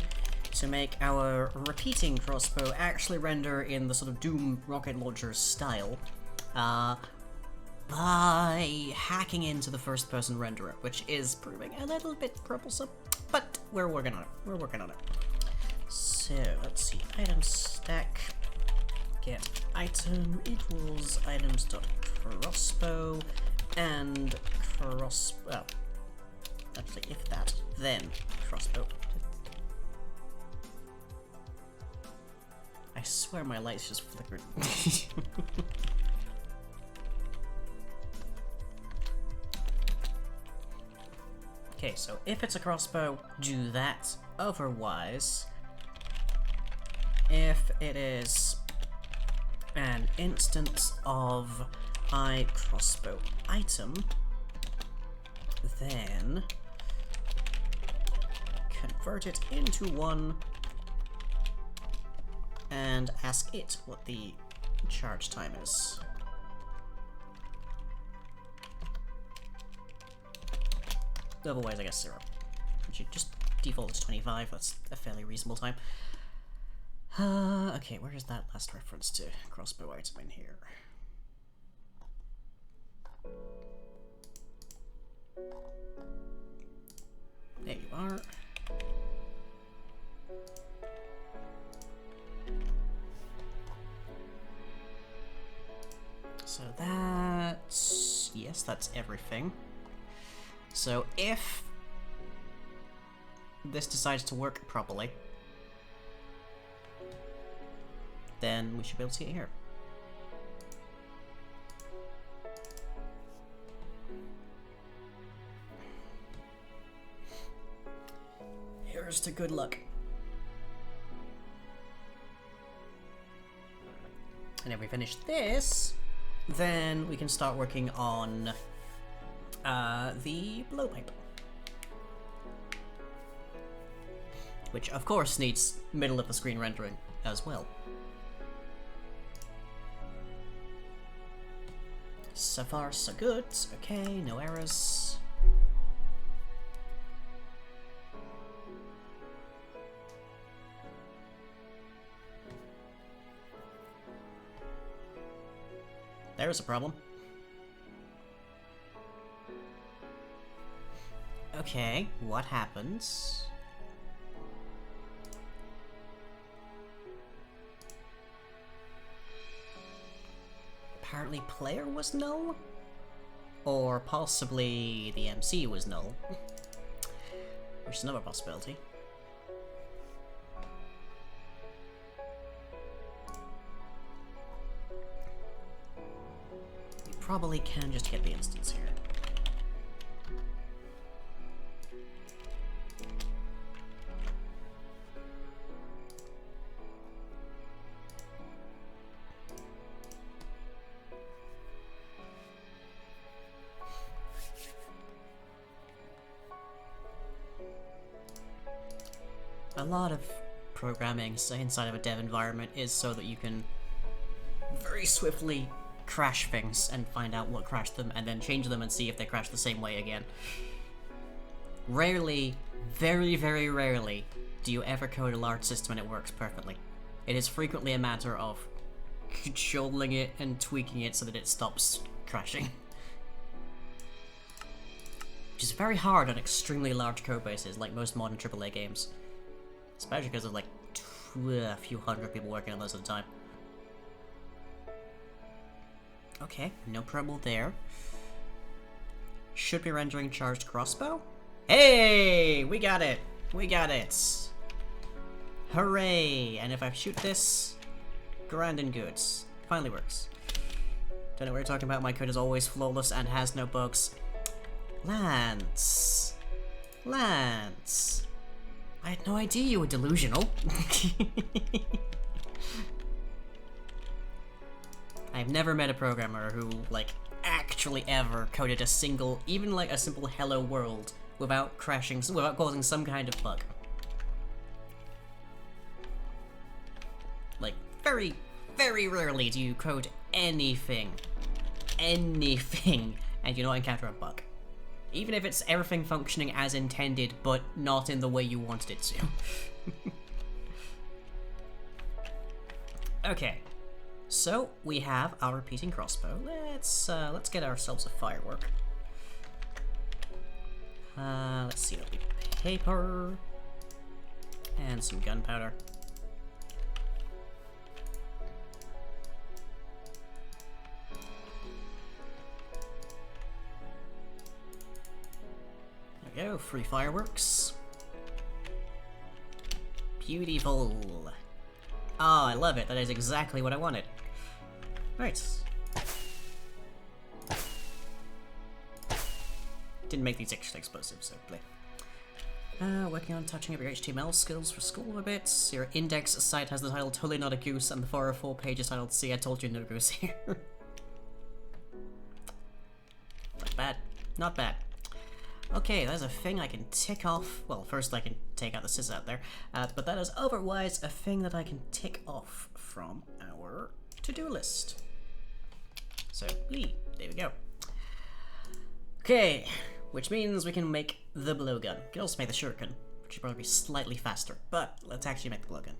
to make our repeating crossbow actually render in the sort of Doom rocket launcher style, by hacking into the first-person renderer, which is proving a little bit troublesome, but we're working on it. We're working on it. So let's see, item stack. Get item equals items.crossbow and crossbow. Actually, if that, then crossbow. I swear my light's just flickering. Okay, so if it's a crossbow, do that. Otherwise, if it is an instance of crossbow item, then convert it into one and ask it what the charge time is. Otherwise, I guess 0. It should just default to 25, that's a fairly reasonable time. Okay, where is that last reference to crossbow item in here? There you are. So that's... yes, that's everything. So if this decides to work properly, then we should be able to see it here. Here's to good luck. And if we finish this, then we can start working on the blowpipe. Which, of course, needs middle of the screen rendering as well. So far, so good. Okay, no errors. There's a problem. Okay, what happens? Apparently player was null? Or possibly the MC was null. Which is another possibility. We probably can just get the instance here. A lot of programming inside of a dev environment is so that you can very swiftly crash things and find out what crashed them and then change them and see if they crash the same way again. Rarely, very, very rarely, do you ever code a large system and it works perfectly. It is frequently a matter of controlling it and tweaking it so that it stops crashing. Which is very hard on extremely large code bases like most modern AAA games. Especially because of like a few hundred people working on those at a time. Okay, no trouble there. Should be rendering charged crossbow. Hey, we got it. We got it. Hooray! And if I shoot this, grand and good. Finally works. Don't know what you're talking about. My code is always flawless and has no bugs. Lance. Lance. I had no idea you were delusional. I've never met a programmer who, like, actually ever coded a single, even like a simple hello world without crashing, without causing some kind of bug. Like, very, very rarely do you code anything, and you don't encounter a bug. Even if it's everything functioning as intended, but not in the way you wanted it to. Okay, so we have our repeating crossbow. Let's get ourselves a firework. Let's see, that'll be paper and some gunpowder. There we go, 3 fireworks. Beautiful. Oh, I love it. That is exactly what I wanted. Right. Didn't make these extra explosives, so play. Working on touching up your HTML skills for school a bit. Your index site has the title Totally Not a Goose, and the 404 page is titled See, I Told You No Goose Here. Not bad. Not bad. Okay, there's a thing I can tick off. Well, first I can take out the scissors out there, but that is otherwise a thing that I can tick off from our to-do list. So, there we go. Okay, which means we can make the blowgun. We can also make the shuriken, which should probably be slightly faster, but let's actually make the blowgun.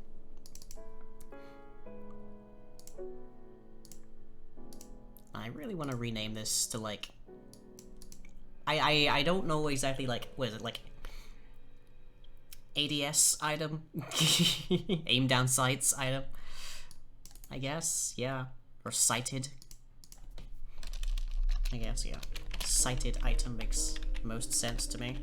I really want to rename this to, like, I don't know exactly, like, what is it, like, ADS item? Aim down sights item? I guess, yeah. Or sighted. I guess, yeah. Sighted item makes most sense to me.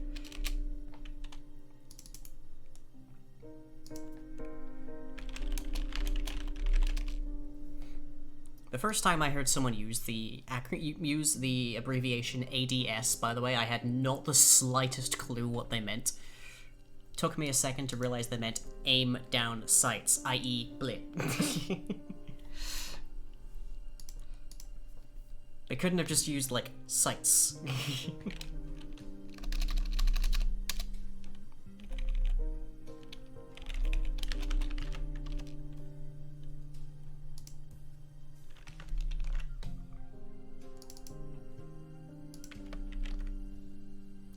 The first time I heard someone use the abbreviation ADS, by the way, I had not the slightest clue what they meant. Took me a second to realize they meant aim down sights, i.e. blip. They couldn't have just used, like, sights.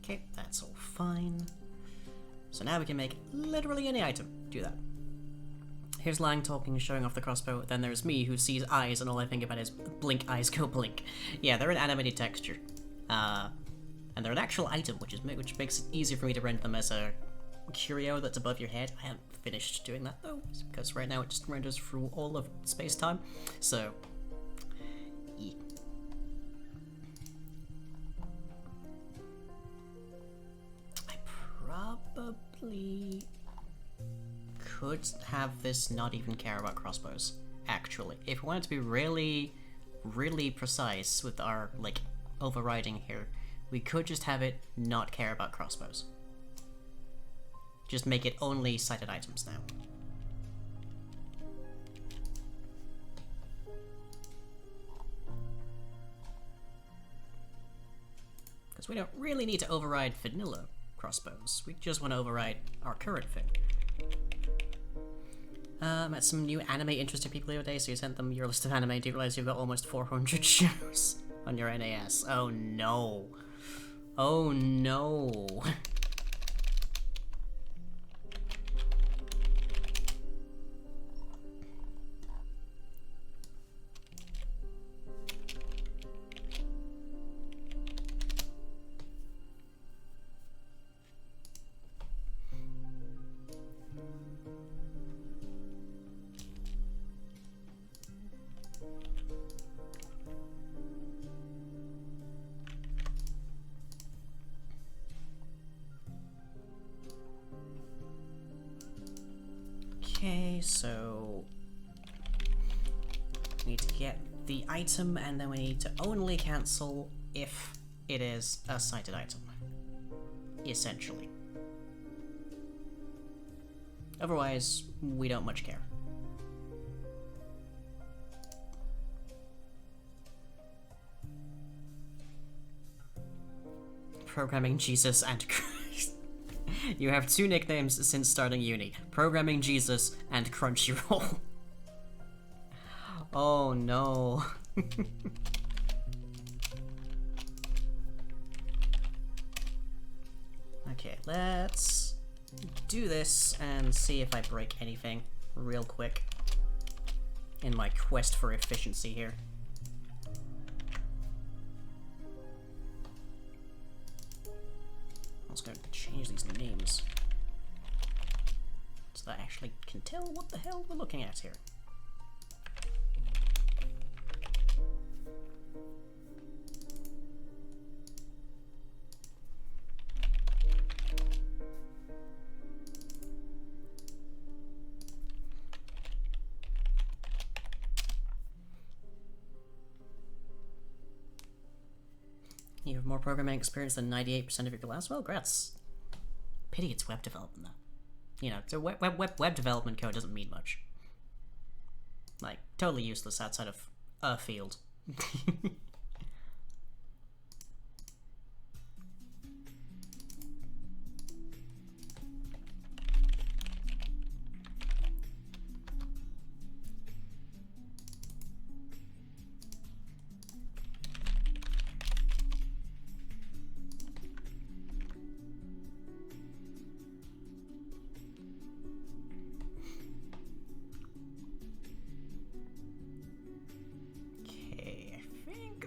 Okay, that's all fine. So now we can make literally any item. Do that. Here's Lang talking, showing off the crossbow. Then there's me, who sees eyes, and all I think about is blink, eyes go blink. Yeah, they're an animated texture. And they're an actual item, which makes it easier for me to render them as a curio that's above your head. I haven't finished doing that, though, because right now it just renders through all of space-time. So, yeah. I probably could have this not even care about crossbows, actually. If we wanted to be really, really precise with our, like, overriding here, we could just have it not care about crossbows. Just make it only sighted items now. Because we don't really need to override vanilla crossbows, we just want to override our current thing. Met some new anime interested people the other day, so you sent them your list of anime. Do you realize you've got almost 400 shows on your NAS? Oh no. Oh no. Okay, so we need to get the item, and then we need to only cancel if it is a sighted item, essentially. Otherwise, we don't much care. Programming Jesus and Christ. You have 2 nicknames since starting uni. Programming Jesus and Crunchyroll. Oh no. Okay, let's do this and see if I break anything real quick in my quest for efficiency here. I was going to change these names so that I actually can tell what the hell we're looking at here. You have more programming experience than 98% of your class? Well, grats. Pity it's web development, though. You know, so web development code doesn't mean much. Like, totally useless outside of a field.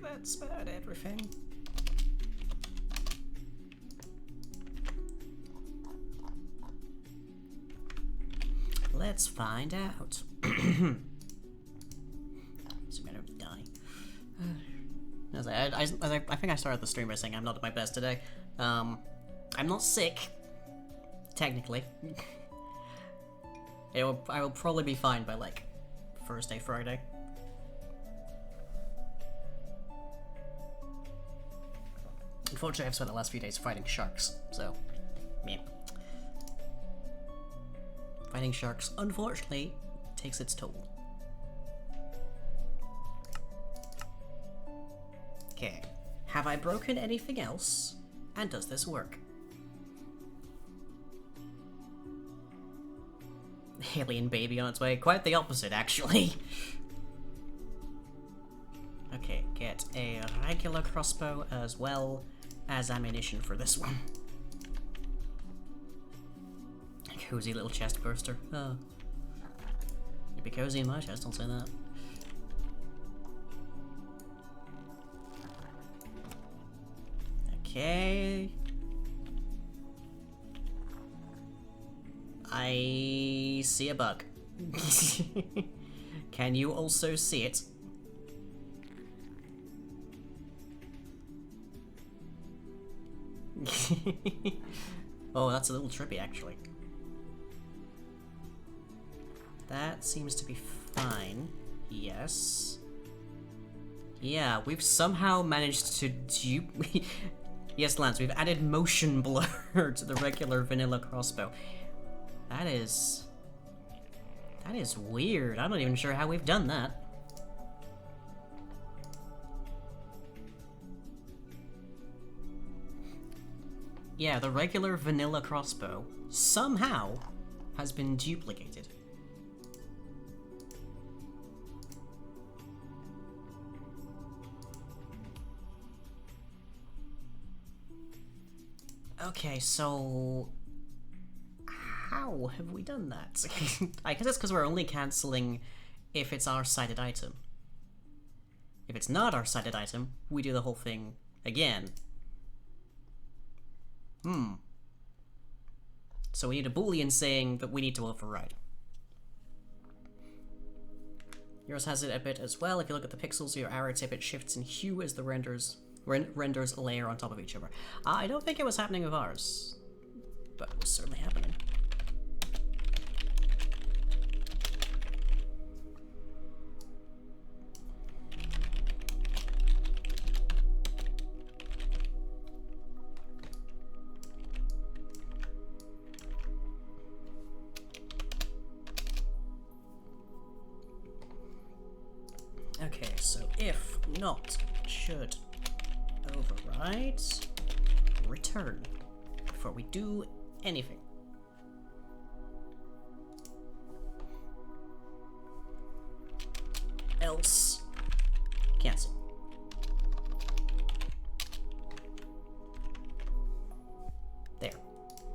That's about everything. Let's find out. Assuming I don't die. I think I started the stream by saying I'm not at my best today. I'm not sick, technically. I will probably be fine by like Thursday, Friday. Unfortunately, I've spent the last few days fighting sharks, so, yeah. Fighting sharks, unfortunately, takes its toll. Okay, have I broken anything else? And does this work? Alien baby on its way. Quite the opposite, actually. Okay, get a regular crossbow as well as ammunition for this one. A cozy little chest burster. Oh. It'd be cozy in my chest, don't say that. Okay. I see a bug. Can you also see it? Oh, that's a little trippy, actually. That seems to be fine. Yes. Yeah, we've somehow managed to dupe... Yes, Lance, we've added motion blur to the regular vanilla crossbow. That is weird. I'm not even sure how we've done that. Yeah, the regular vanilla crossbow somehow has been duplicated. Okay, so how have we done that? I guess it's because we're only cancelling if it's our cited item. If it's not our cited item, we do the whole thing again. So we need a boolean saying that we need to override. Yours has it a bit as well. If you look at the pixels, your arrow tip, it shifts in hue as the renders a layer on top of each other. I don't think it was happening with ours, but it was certainly happening. Okay, so if not, should override return before we do anything. Else, cancel. There.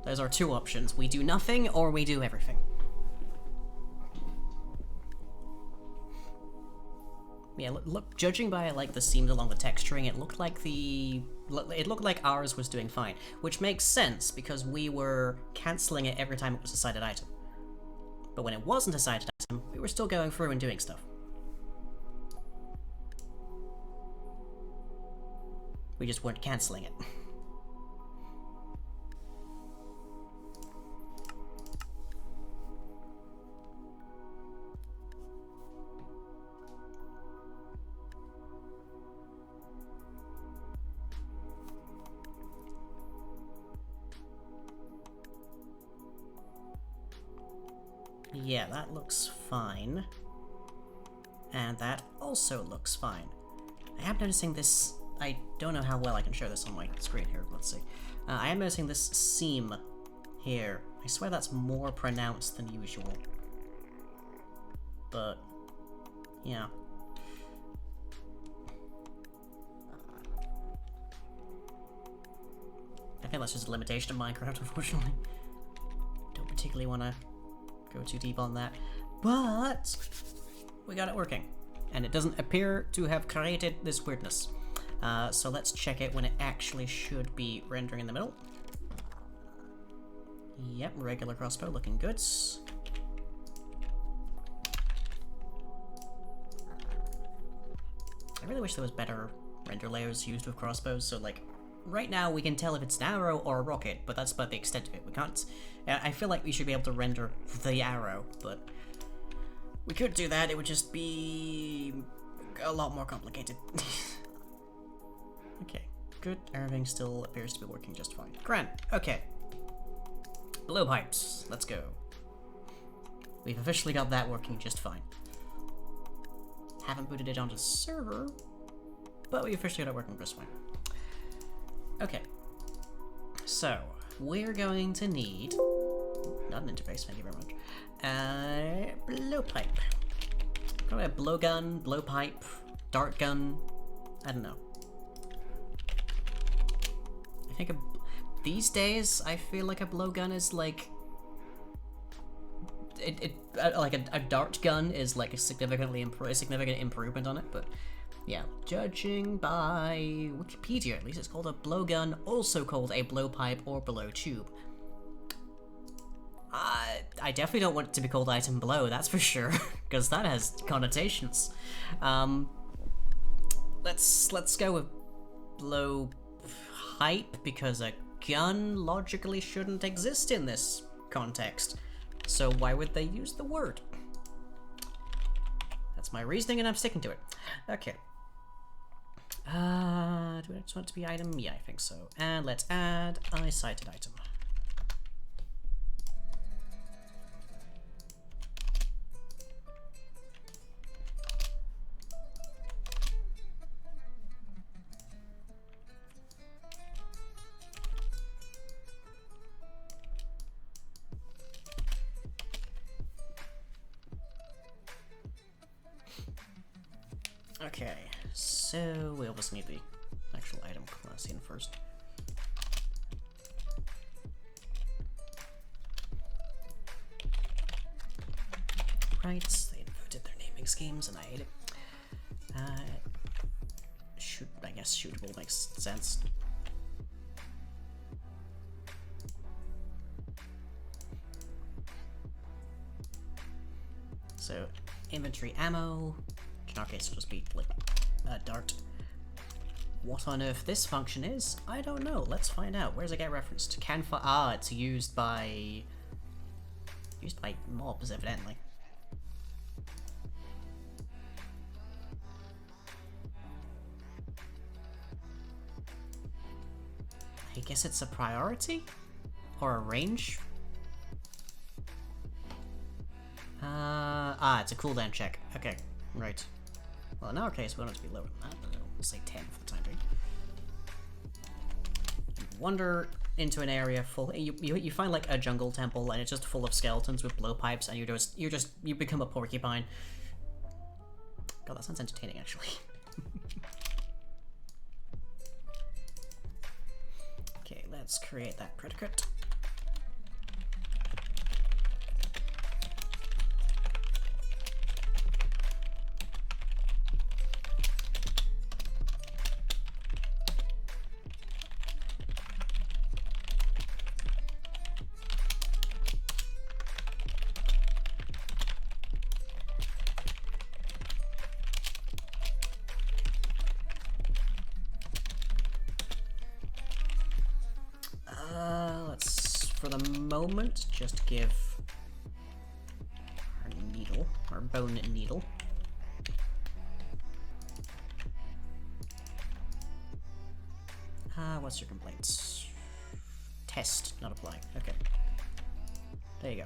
Those are two options. We do nothing, or we do everything. Yeah, look, judging by like the seams along the texturing, it looked like ours was doing fine, which makes sense because we were cancelling it every time it was a cited item. But when it wasn't a cited item, we were still going through and doing stuff. We just weren't cancelling it. Yeah, that looks fine. And that also looks fine. I am noticing this... I don't know how well I can show this on my screen here. Let's see. I am noticing this seam here. I swear that's more pronounced than usual. But... yeah. I think that's just a limitation of Minecraft, unfortunately. Don't particularly want to go too deep on that. But we got it working. And it doesn't appear to have created this weirdness. So let's check it when it actually should be rendering in the middle. Yep, regular crossbow, looking good. I really wish there was better render layers used with crossbows, so like, right now we can tell if it's an arrow or a rocket, but that's about the extent of it. We can't... I feel like we should be able to render the arrow, but we could do that, it would just be a lot more complicated. Okay, good. Everything still appears to be working just fine. Grand. Okay. Blowpipes. Let's go. We've officially got that working just fine. Haven't booted it onto the server, but we officially got it working just fine. Okay. So, we're going to need... not an interface, thank you very much. Blowpipe. Probably a blowgun, blowpipe, dart gun. I don't know. I think these days, I feel like a blowgun is like... like a dart gun is like a significant improvement on it, but yeah. Judging by Wikipedia, at least, it's called a blowgun, also called a blowpipe or blow tube. I definitely don't want it to be called item blow, that's for sure, because that has connotations. Let's go with blow pipe, because a gun logically shouldn't exist in this context. So why would they use the word? That's my reasoning and I'm sticking to it. Okay. Do I just want it to be item? Yeah, I think so. And let's add a cited item. Okay, so we obviously need the actual item class in first. Right, they inverted their naming schemes and I hate it. I guess shootable makes sense. So, inventory ammo. In our case, it'll just be like a dart. What on earth this function is, I don't know. Let's find out. Where does it get referenced? It's used by mobs, evidently. I guess it's a priority or a range. It's a cooldown check. Okay, right. Well, in our case, we want it to be lower than that, but we'll say 10 for the time being. Wander into an area full. You find like a jungle temple, and it's just full of skeletons with blowpipes, and you become a porcupine. God, that sounds entertaining, actually. Okay, let's create that predicate. for the moment, just give our needle, our bone needle. What's your complaints? Test, not apply. Okay. There you go.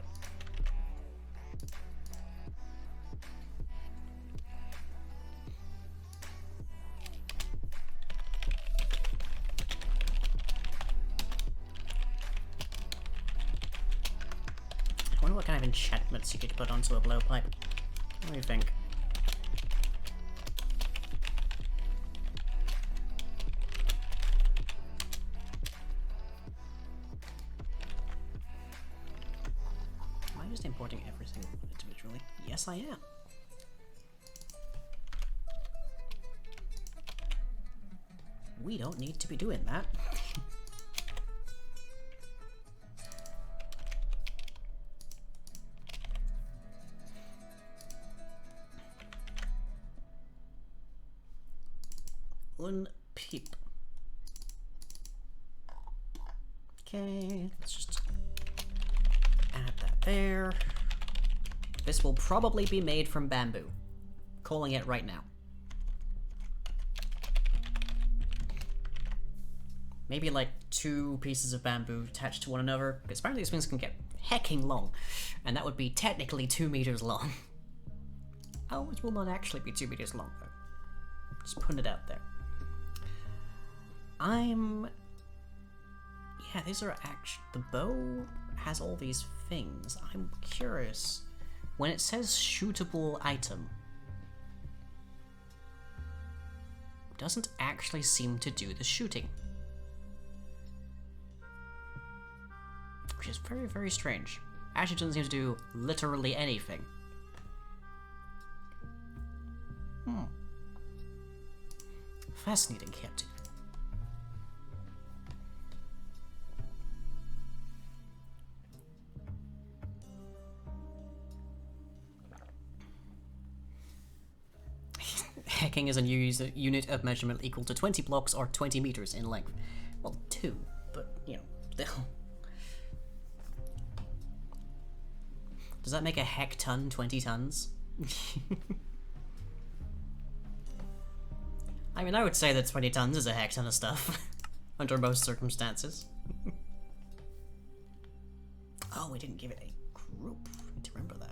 I wonder what kind of enchantments you could put onto a blowpipe. What do you think? Importing every single one individually. Yes, I am. We don't need to be doing that. One peep. Okay, let's just add that there. This will probably be made from bamboo. Calling it right now. Maybe like 2 pieces of bamboo attached to one another, because apparently these things can get hecking long, and that would be technically 2 meters long. Oh, it will not actually be 2 meters long though. Just putting it out there. Yeah, these are actually... The bow has all these things. I'm curious. When it says shootable item, doesn't actually seem to do the shooting. Which is very, very strange. Actually doesn't seem to do literally anything. Fascinating, Captain. Hacking is a unit of measurement equal to 20 blocks or 20 meters in length. Well, 2, but, you know, still. Does that make a heck ton 20 tons? I mean, I would say that 20 tons is a heck ton of stuff, under most circumstances. Oh, we didn't give it a group. I need to remember that.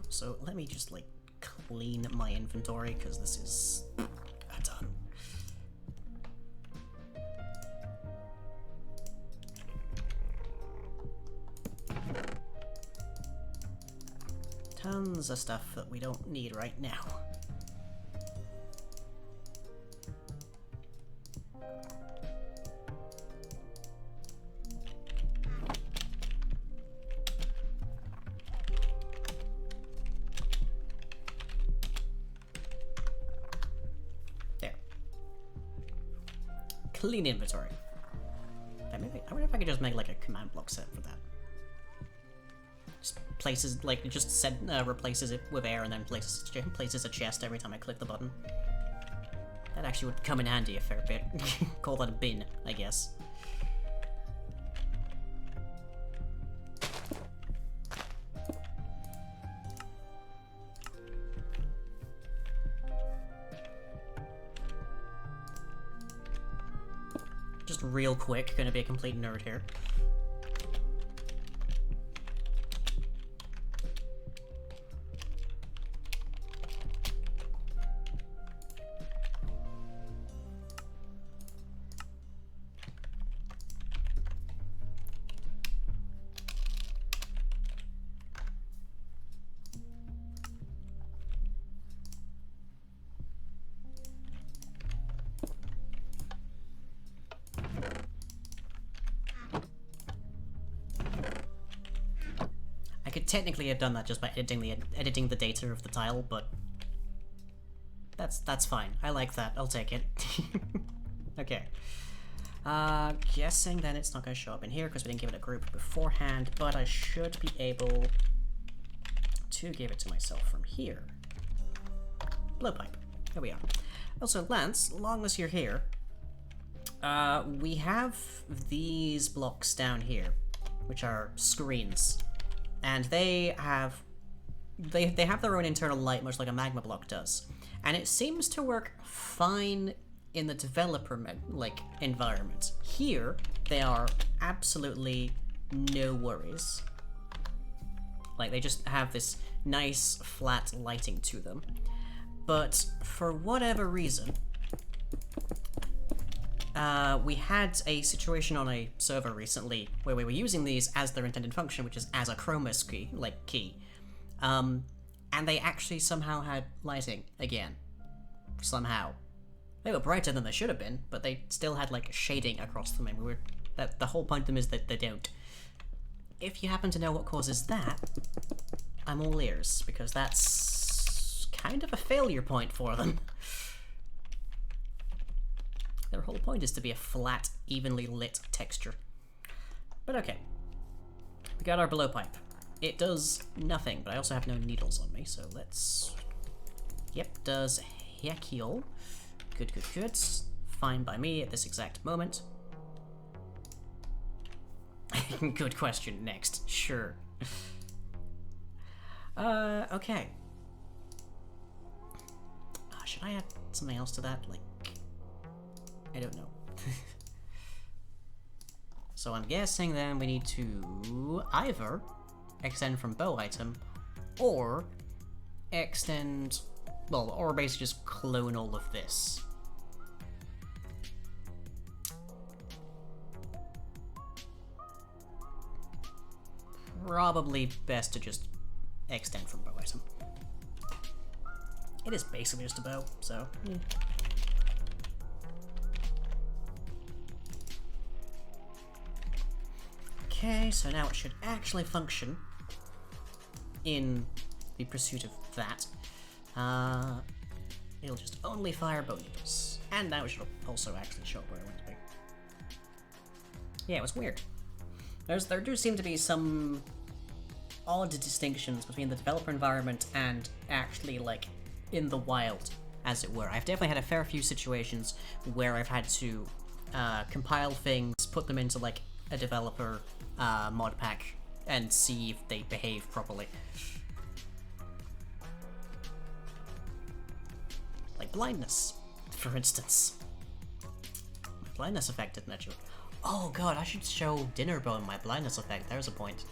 So let me just like clean my inventory because this is a ton. Tons of stuff that we don't need right now. Clean inventory. I wonder if I could just make like a command block set for that. Just places like just set replaces it with air and then places a chest every time I click the button. That actually would come in handy a fair bit. Call that a bin, I guess. Real quick, gonna be a complete nerd here. Could technically have done that just by editing the data of the tile, but that's fine. I like that. I'll take it. Okay. Guessing then it's not going to show up in here because we didn't give it a group beforehand, but I should be able to give it to myself from here. Blowpipe. There we are. Also, Lance, long as you're here, we have these blocks down here, which are screens, and they have their own internal light, much like a magma block does, and it seems to work fine in the developer environment. Here, they are absolutely no worries. Like, they just have this nice flat lighting to them. But for whatever reason, we had a situation on a server recently where we were using these as their intended function, which is as a chroma key. And they actually somehow had lighting again. Somehow. They were brighter than they should have been, but they still had like shading across them, and the whole point of them is that they don't. If you happen to know what causes that, I'm all ears, because that's kind of a failure point for them. Their whole point is to be a flat, evenly lit texture. But okay. We got our blowpipe. It does nothing, but I also have no needles on me, so let's... Yep, does heal. Good. Fine by me at this exact moment. Good question. Next. Sure. Okay. Should I add something else to that? Like, I don't know. So I'm guessing then we need to either extend from bow item, or extend, well, or basically just clone all of this. Probably best to just extend from bow item. It is basically just a bow, so... yeah. Okay, so now it should actually function in the pursuit of that. It'll just only fire bow needles. And now it should also actually show up where I want to be. Yeah, it was weird. There do seem to be some odd distinctions between the developer environment and actually, like, in the wild, as it were. I've definitely had a fair few situations where I've had to compile things, put them into, like, a developer mod pack, and see if they behave properly. Like blindness, for instance. Blindness effect didn't actually... Oh god, I should show Dinnerbone my blindness effect. There's a point.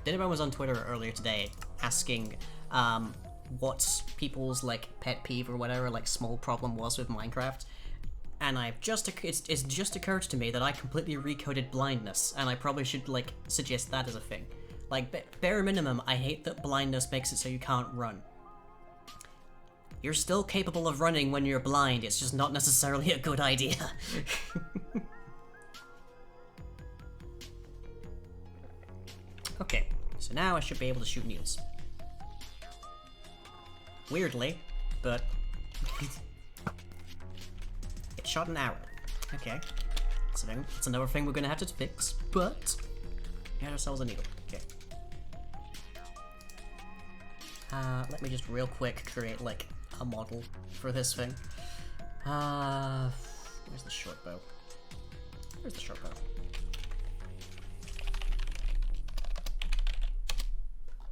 Dinnerbone was on Twitter earlier today asking what people's like pet peeve or whatever like small problem was with Minecraft, and it's just occurred to me that I completely recoded blindness, and I probably should like suggest that as a thing. Like bare minimum, I hate that blindness makes it so you can't run. You're still capable of running when you're blind. It's just not necessarily a good idea. Okay, so now I should be able to shoot needles. Weirdly, but... it shot an arrow. Okay. So it's another thing we're gonna have to fix, but... we had ourselves a needle. Okay. Let me just real quick create, like, a model for this thing. Where's the short bow? Where's the short bow?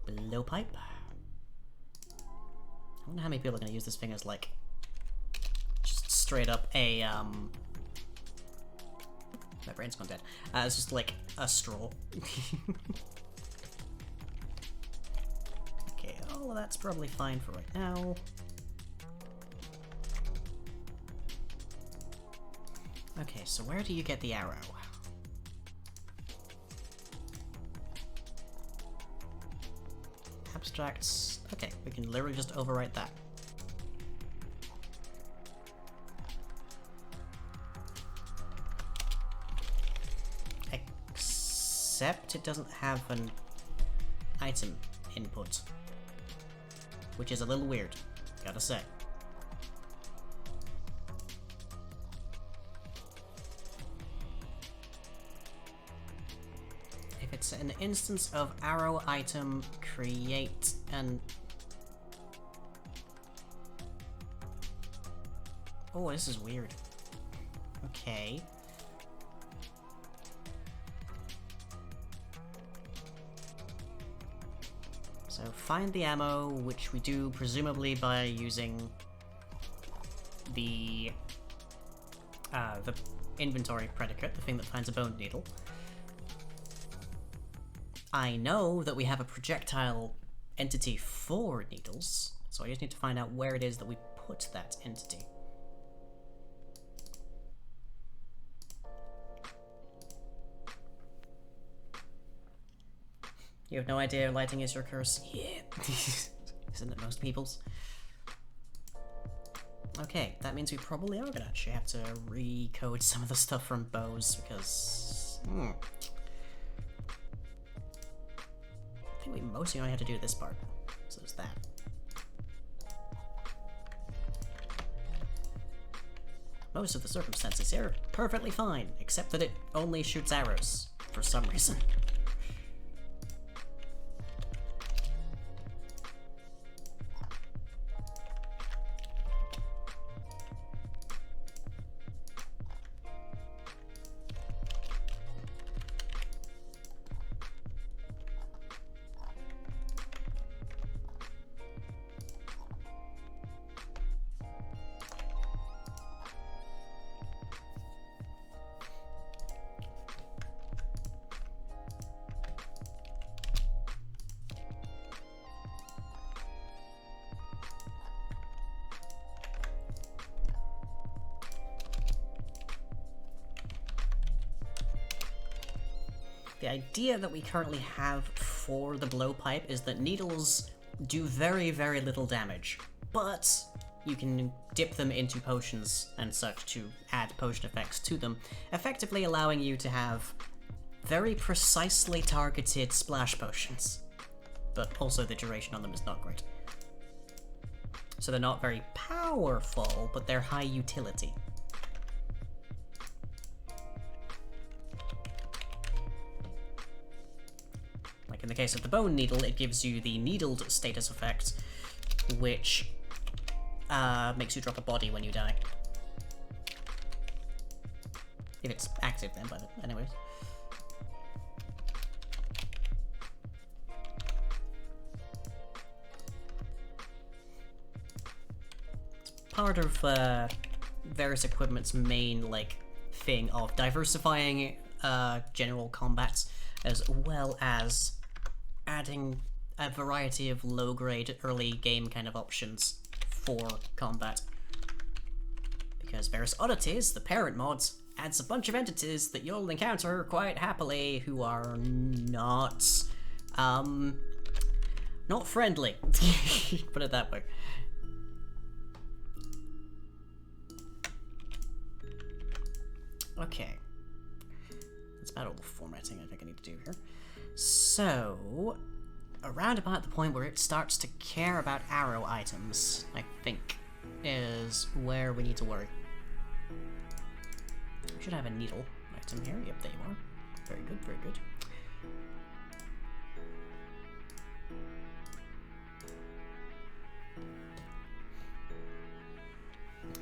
Blowpipe. I wonder how many people are going to use this thing as like just straight up a my brain's gone dead. It's just like a straw. Okay, all of that's probably fine for right now. Okay, so where do you get the arrow? Abstracts. Okay, we can literally just overwrite that. Except it doesn't have an item input, which is a little weird, gotta say. If Create an instance of arrow item, create an... Oh, this is weird. Okay. So find the ammo, which we do presumably by using the inventory predicate, the thing that finds a bone needle. I know that we have a projectile entity for needles, so I just need to find out where it is that we put that entity. You have no idea lighting is your curse? Yeah. Isn't it most people's? Okay, that means we probably are gonna actually have to recode some of the stuff from bows, because... I think we mostly only had to do this part, so there's that. Most of the circumstances here are perfectly fine, except that it only shoots arrows, for some reason. The idea that we currently have for the blowpipe is that needles do very, very little damage, but you can dip them into potions and such to add potion effects to them, effectively allowing you to have very precisely targeted splash potions. But also the duration on them is not great. So they're not very powerful, but they're high utility. Like in the case of the bone needle, it gives you the needled status effect, which makes you drop a body when you die. If it's active then, by the anyways. It's part of various equipment's main thing of diversifying general combats, as well as adding a variety of low-grade early game kind of options for combat. Because various oddities, the parent mods, adds a bunch of entities that you'll encounter quite happily who are not friendly. Put it that way. Okay. That's about all the formatting I think I need to do here. So, around about the point where it starts to care about arrow items, I think, is where we need to worry. We should have a needle item here. Yep, there you are. Very good, very good.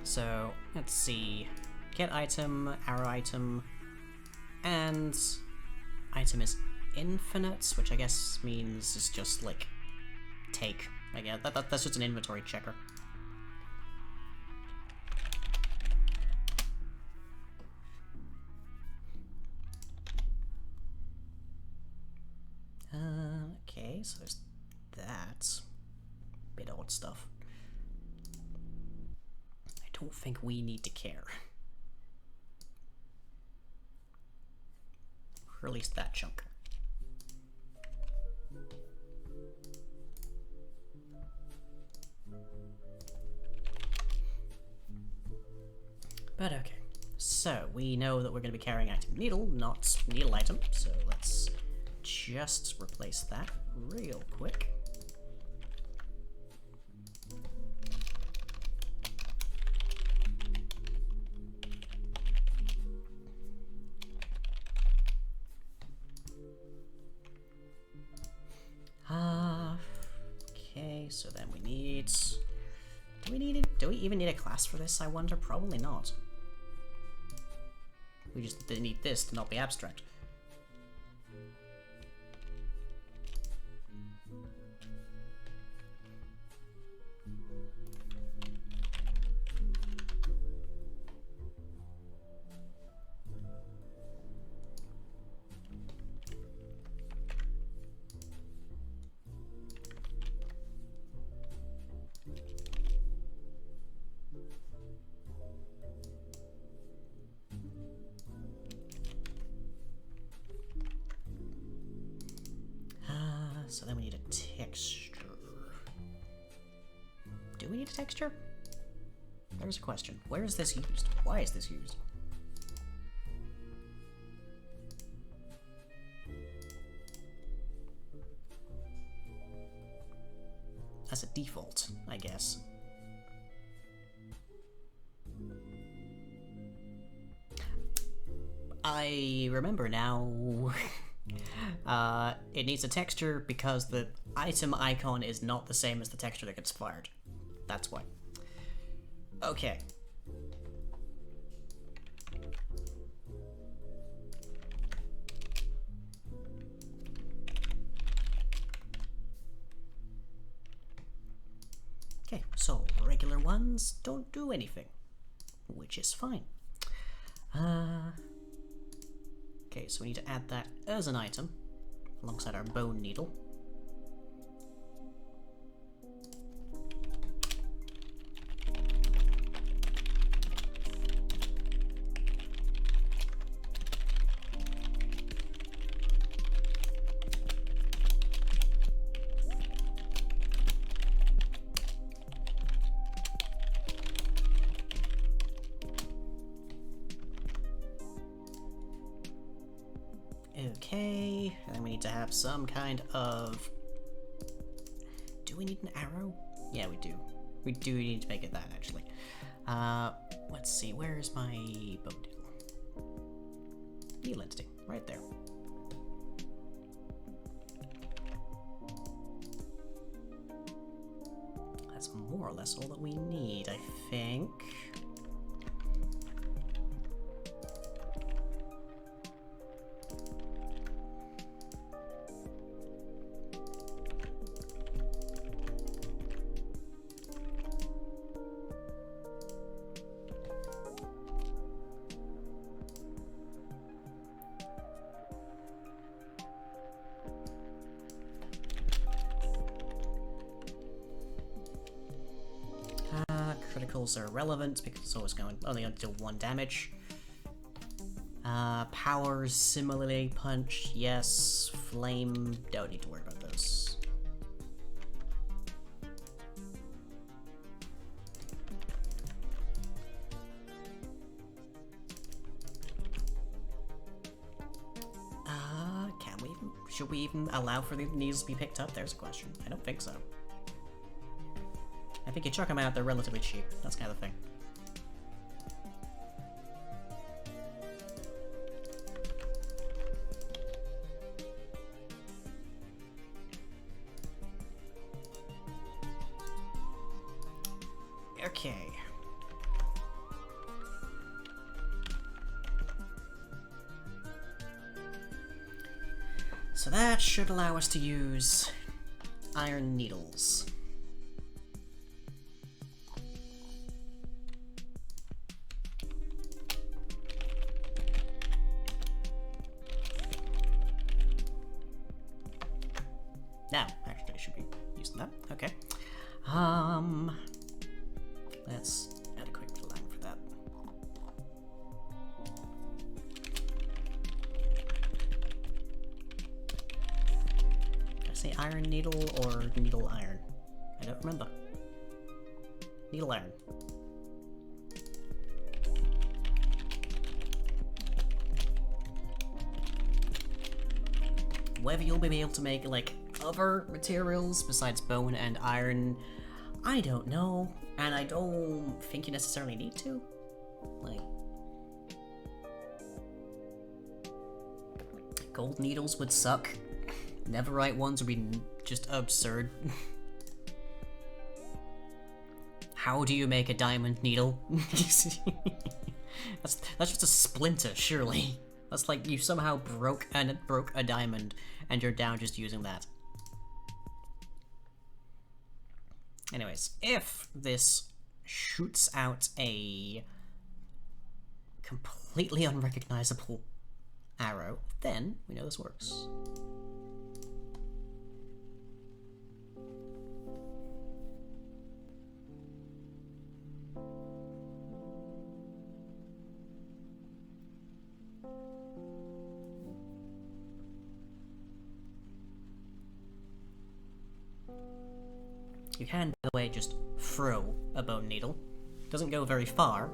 So, let's see. Get item, arrow item, and item is infinite, which I guess means it's just take. Yeah, that's just an inventory checker. Okay, so there's that. Bit odd stuff. I don't think we need to care. Or at least that chunk. But okay, so we know that we're going to be carrying item needle, not needle item, so let's just replace that real quick. need... Do we even need a class for this, I wonder? Probably not. We just need this to not be abstract. So then we need a texture. Do we need a texture? There's a question. Where is this used? Why is this used? As a default, I guess. I remember now. It needs a texture because the item icon is not the same as the texture that gets fired. That's why. Okay. Okay, so regular ones don't do anything, which is fine. Okay, so we need to add that as an item, alongside our bone needle. Okay, and then we need to have some kind of... Do we need an arrow? Yeah, we do. We do need to make it that, actually. Let's see, where is my bow needle? Needle entity, right there. That's more or less all that we need, I think. Criticals are irrelevant because it's always only going to do 1 damage. Powers similarly punch, yes. Flame, don't need to worry about those. Should we even allow for the needles to be picked up? There's a question. I don't think so. I think you chuck them out, they're relatively cheap. That's kind of the thing. Okay. So that should allow us to use iron needles. Now, actually, I should be using that. Okay. Let's add a quick line for that. Did I say iron needle or needle iron? I don't remember. Needle iron. Whether you'll be able to make, like, other materials besides bone and iron, I don't know, and I don't think you necessarily need to. Like, gold needles would suck. Netherite ones would be just absurd. How do you make a diamond needle? that's just a splinter, surely. That's like you somehow broke a diamond, and you're down just using that. Anyways, if this shoots out a completely unrecognizable arrow, then we know this works. You can, by the way, just throw a bone needle. Doesn't go very far,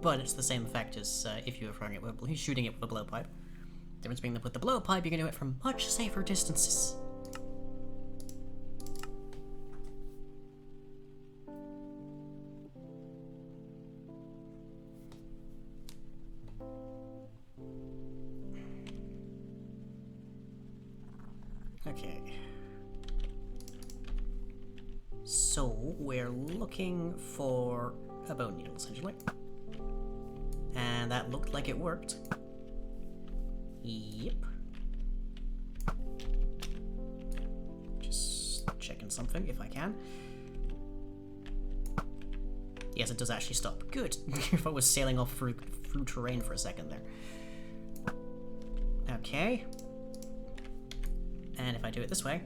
but it's the same effect as if you were throwing it with shooting it with a blowpipe. Difference being that with the blowpipe, you can do it from much safer distances. Okay. So, we're looking for a bone needle, essentially. And that looked like it worked. Yep. Just checking something, if I can. Yes, it does actually stop. Good. If I was sailing off through terrain for a second there. Okay. And if I do it this way,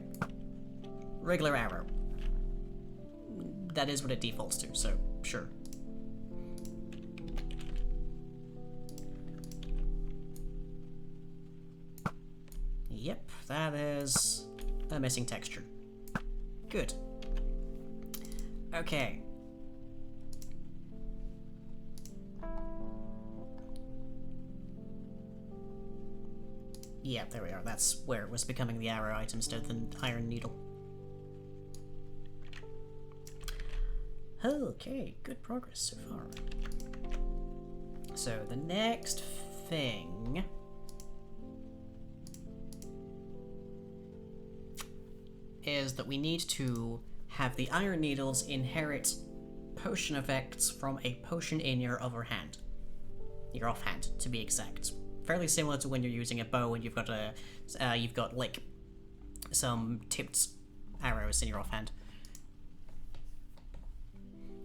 regular arrow. That is what it defaults to, so sure. Yep, that is a missing texture. Good. Okay. Yeah, there we are. That's where it was becoming the arrow item instead of the iron needle. Okay, good progress so far. So the next thing is that we need to have the iron needles inherit potion effects from a potion in your other hand. Your offhand, to be exact. Fairly similar to when you're using a bow and you've got like some tipped arrows in your offhand.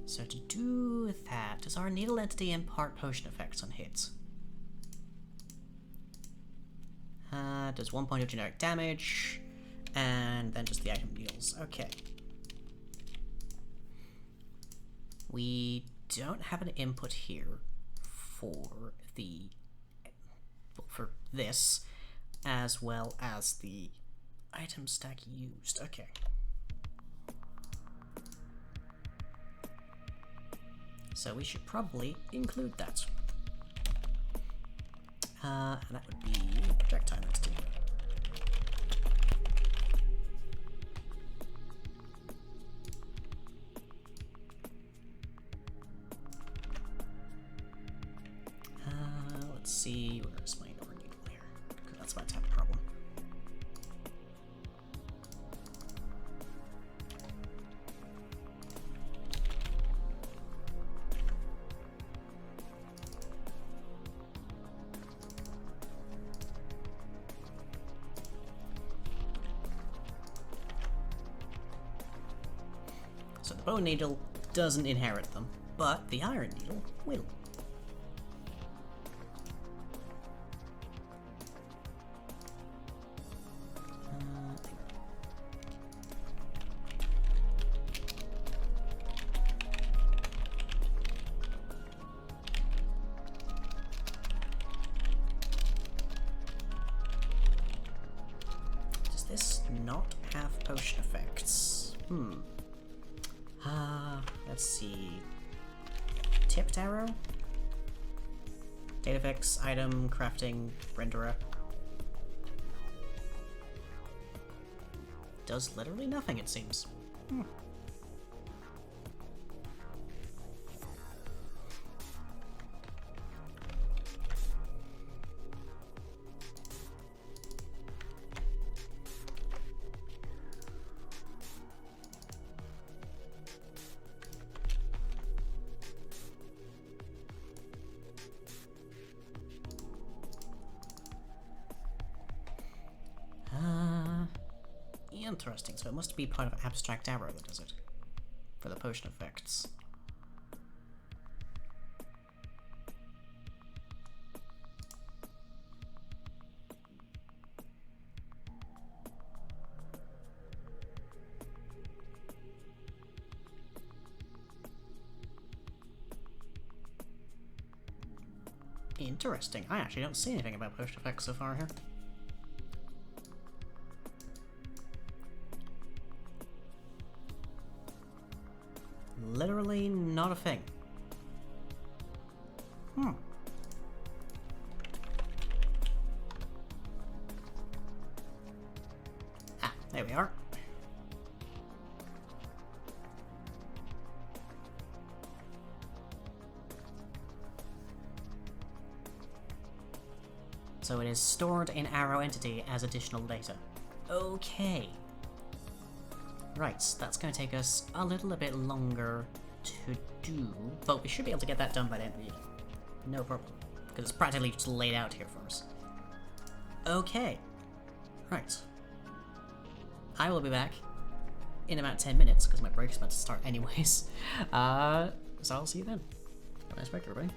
So to do that, does our needle entity impart potion effects on hits? Does 1 point of generic damage, and then just the item deals. Okay. We don't have an input here for this, as well as the item stack used. Okay. So we should probably include that. And that would be projectile entity. Let's see, where's my ore needle here? Because that's about to have a problem. So the bone needle doesn't inherit them, but the iron needle will. Does this not have potion effects? Let's see. Tipped arrow? Data effects, item, crafting, renderer. Does literally nothing, it seems. Interesting, so it must be part of abstract arrow that does it. For the potion effects. Interesting. I actually don't see anything about potion effects so far here. Literally not a thing. Ah, there we are. So it is stored in arrow entity as additional data. Okay. Right, that's going to take us a little bit longer to do, but we should be able to get that done by the end of the year. No problem, because it's practically just laid out here for us. Okay. Right. I will be back in about 10 minutes, because my break is about to start anyways. So I'll see you then. Have a nice break, everybody.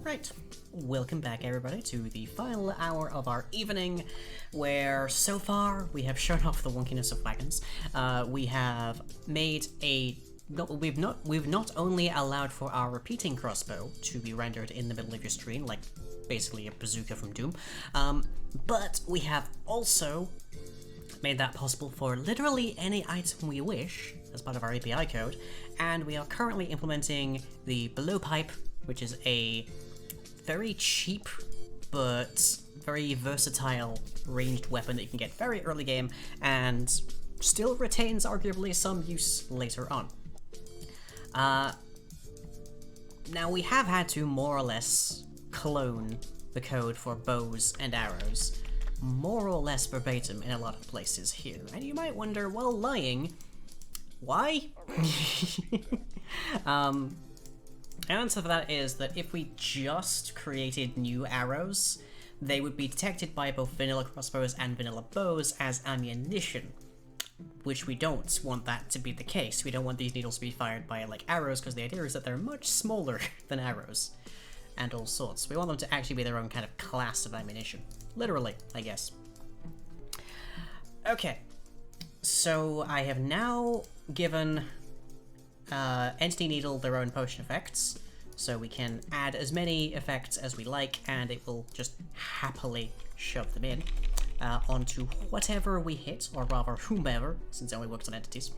Right, welcome back everybody to the final hour of our evening, where so far we have shown off the wonkiness of wagons. We have made a we've not only allowed for our repeating crossbow to be rendered in the middle of your screen, like basically a bazooka from Doom, but we have also made that possible for literally any item we wish as part of our API code, and we are currently implementing the blowpipe, which is a very cheap but very versatile ranged weapon that you can get very early game and still retains arguably some use later on. Now we have had to more or less clone the code for bows and arrows, more or less verbatim in a lot of places here, and you might wonder, well, lying, why? The answer for that is that if we just created new arrows, they would be detected by both vanilla crossbows and vanilla bows as ammunition, which we don't want that to be the case. We don't want these needles to be fired by like arrows, because the idea is that they're much smaller than arrows and all sorts. We want them to actually be their own kind of class of ammunition. Literally, I guess. Okay, so I have now given Entity Needle their own potion effects, so we can add as many effects as we like, and it will just happily shove them in onto whatever we hit, or rather whomever, since it only works on entities.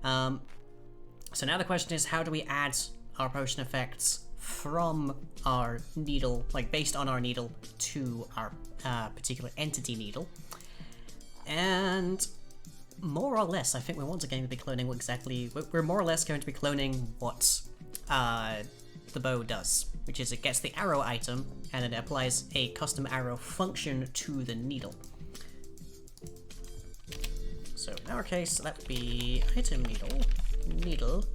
So now the question is, how do we add our potion effects from our needle, like based on our needle, to our particular entity needle? And more or less, I think we're once again going to be cloning we're more or less going to be cloning what the bow does, which is it gets the arrow item and then it applies a custom arrow function to the needle. So in our case, that would be item needle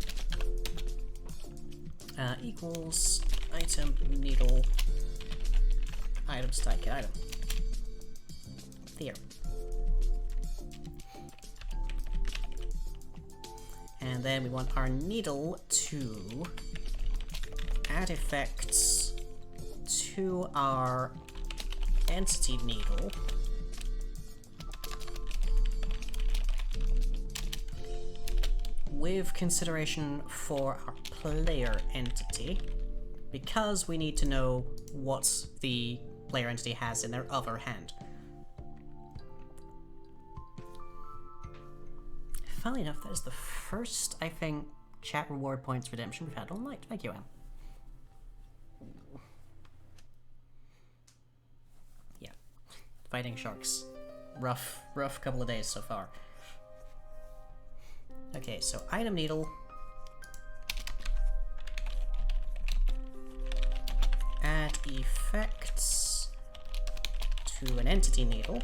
equals item needle item stack item. There. And then we want our needle to add effects to our entity needle with consideration for our player entity, because we need to know what the player entity has in their other hand. Funnily enough, that is the first, I think, chat reward points redemption we've had all night. Thank you, Em. Yeah. Fighting sharks. Rough couple of days so far. Okay, so item needle. Add effects to an entity needle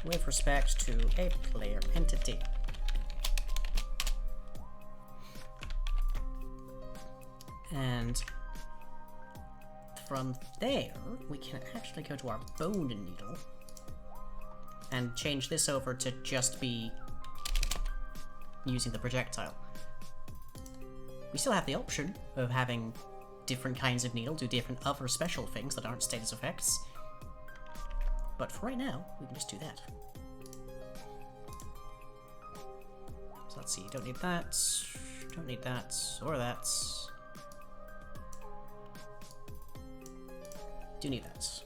with respect to a player entity. And from there, we can actually go to our bone needle and change this over to just be using the projectile. We still have the option of having different kinds of needle do different other special things that aren't status effects, but for right now, we can just do that. So let's see, don't need that, or that. Do need that.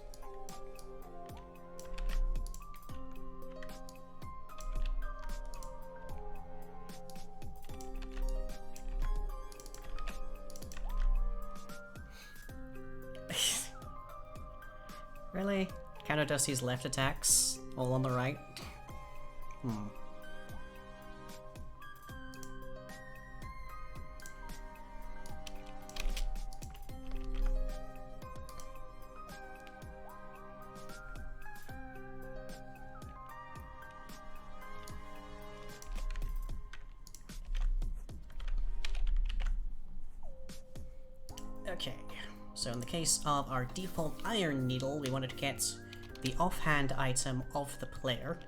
Really? Counter Dusty's left attacks, all on the right? Okay, so in the case of our default iron needle, we wanted to get the offhand item of the player.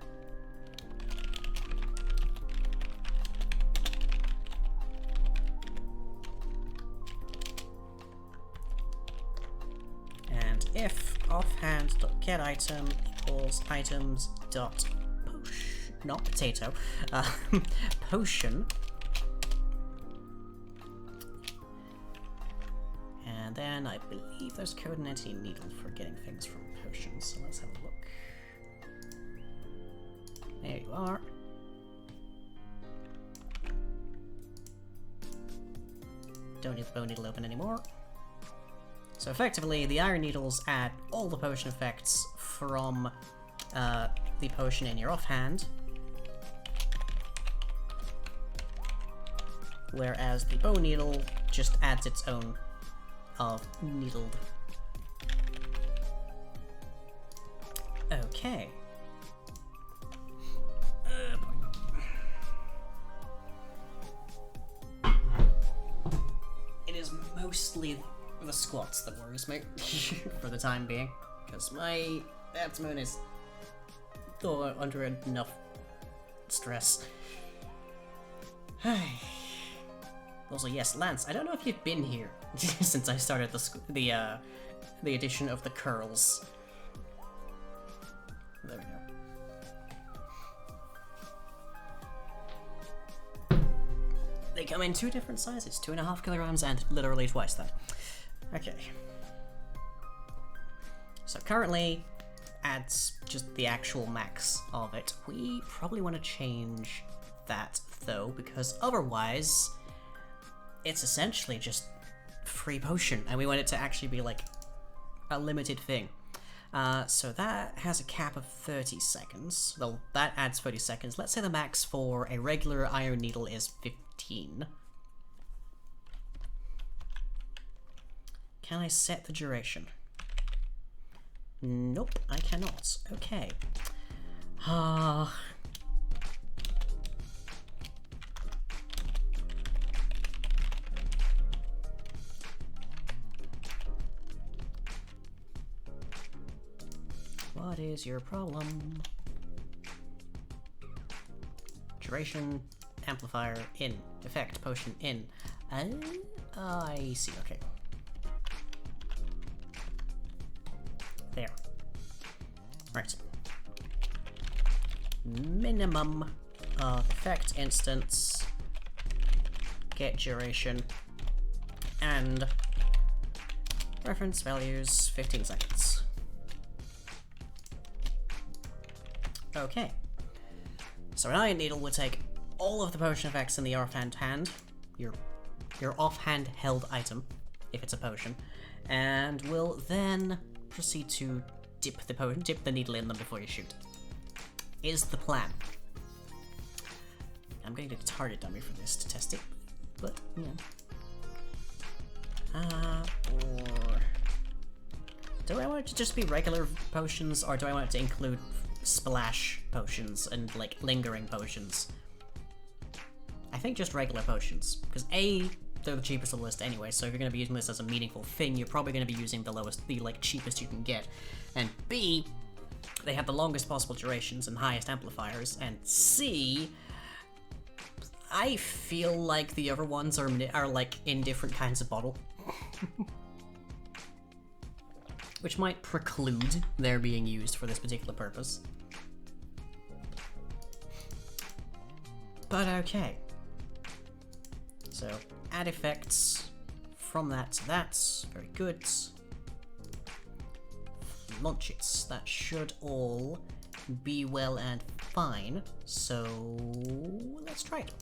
offhand.get item equals items dot potion, not potato, potion. And then I believe there's code and entity needle for getting things from potions, so let's have a look. There you are. Don't need the bone needle open anymore. So effectively, the iron needles add all the potion effects from the potion in your offhand, whereas the bone needle just adds its own of needled. Okay. It is mostly the squats that worries me for the time being, because my abdomen is under enough stress. Also, yes, Lance, I don't know if you've been here since I started the addition of the curls. There we go. They come in 2 different sizes, 2.5 kilograms and literally twice that. Okay. So currently, adds just the actual max of it. We probably want to change that though, because otherwise, it's essentially just free potion, and we want it to actually be like a limited thing. So that has a cap of 30 seconds. Well, that adds 30 seconds. Let's say the max for a regular iron needle is 15. Can I set the duration? Nope, I cannot. Okay. What is your problem? Duration, amplifier, in. Effect, potion, in. I see, okay. There. Right. Minimum effect instance, get duration, and reference values 15 seconds. Okay. So an iron needle would take all of the potion effects in the offhand hand, your offhand held item, if it's a potion, and will then proceed to dip the needle in them before you shoot. Is the plan. I'm going to get a target dummy for this to test it, but yeah. Or do I want it to just be regular potions, or do I want it to include splash potions and like lingering potions? I think just regular potions, because A, they're the cheapest on the list anyway, so if you're going to be using this as a meaningful thing, you're probably going to be using the like cheapest you can get, and B, they have the longest possible durations and highest amplifiers, and C, I feel like the other ones are like in different kinds of bottle. Which might preclude their being used for this particular purpose. But okay. So, add effects from that to that. Very good. Launch it. That should all be well and fine. So, let's try it.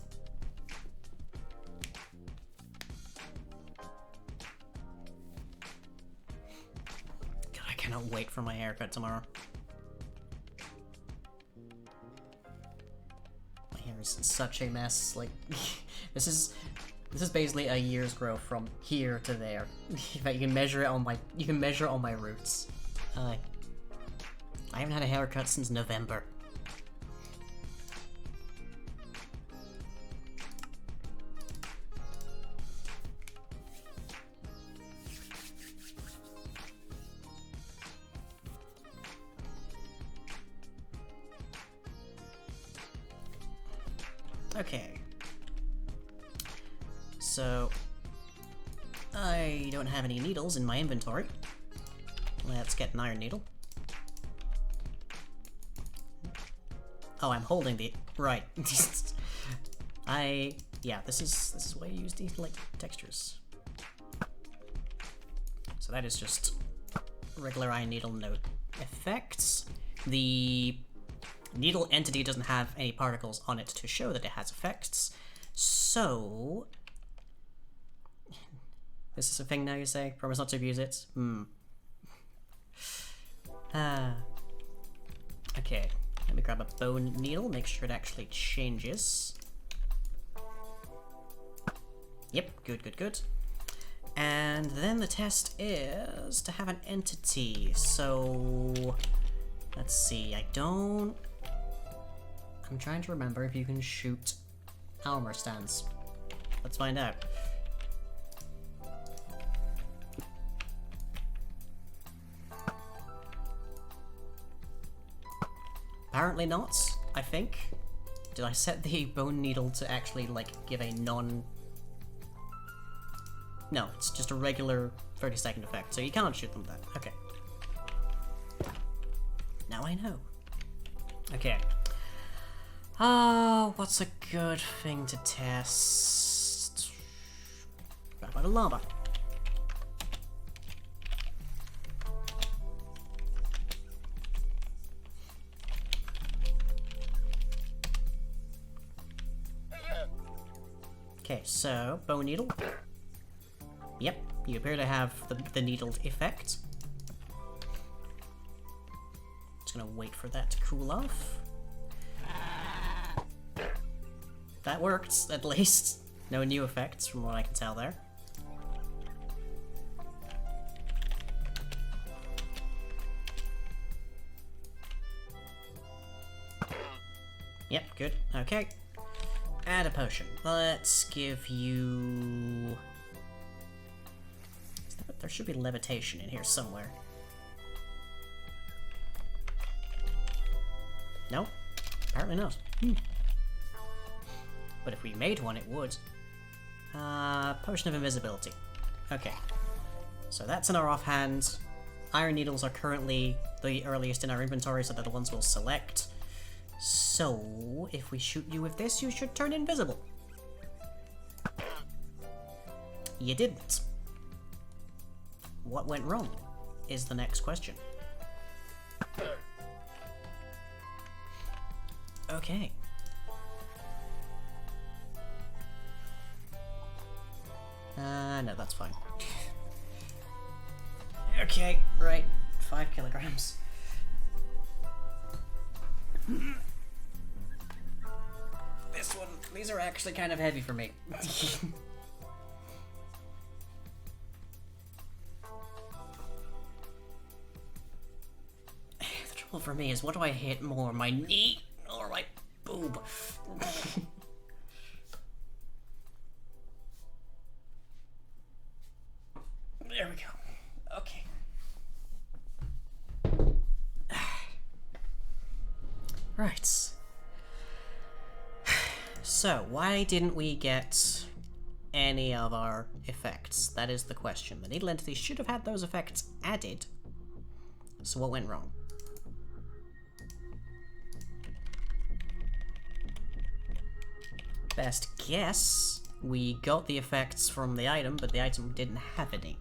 God, I cannot wait for my haircut tomorrow. My hair is such a mess. Like, this is basically a year's growth from here to there. You can measure it on my roots. I haven't had a haircut since November. Okay. So, I don't have any needles in my inventory. Let's get an iron needle. Oh, I'm holding the... Right. Yeah, this is why you use these, like, textures. So that is just regular iron needle, no effects. The needle entity doesn't have any particles on it to show that it has effects. So... This is a thing now, you say? Promise not to abuse it? Okay, let me grab a bone needle, make sure it actually changes. Yep, good. And then the test is to have an entity, so... Let's see, I'm trying to remember if you can shoot armor stands. Let's find out. Apparently not, I think. Did I set the bone needle to actually, like, give a non... No, it's just a regular 30-second effect, so you can't shoot them then. Okay. Now I know. Okay. What's a good thing to test? What about a llama? Okay, so, bone needle. Yep, you appear to have the needled effect. Just gonna wait for that to cool off. That worked, at least. No new effects from what I can tell there. Yep, good. Okay. Add a potion. Let's give you... There should be levitation in here somewhere. No? Apparently not. But if we made one, it would. Potion of invisibility. Okay. So that's in our offhand. Iron needles are currently the earliest in our inventory, so they're the ones we'll select. So, if we shoot you with this, you should turn invisible. You didn't. What went wrong is the next question. Okay. No, that's fine. Okay, right. 5 kilograms. This one, these are actually kind of heavy for me. The trouble for me is, what do I hit more, my knee or my boob? There we go. Okay. Right. So, why didn't we get any of our effects? That is the question. The needle entity should have had those effects added. So what went wrong? Best guess, we got the effects from the item, but the item didn't have any.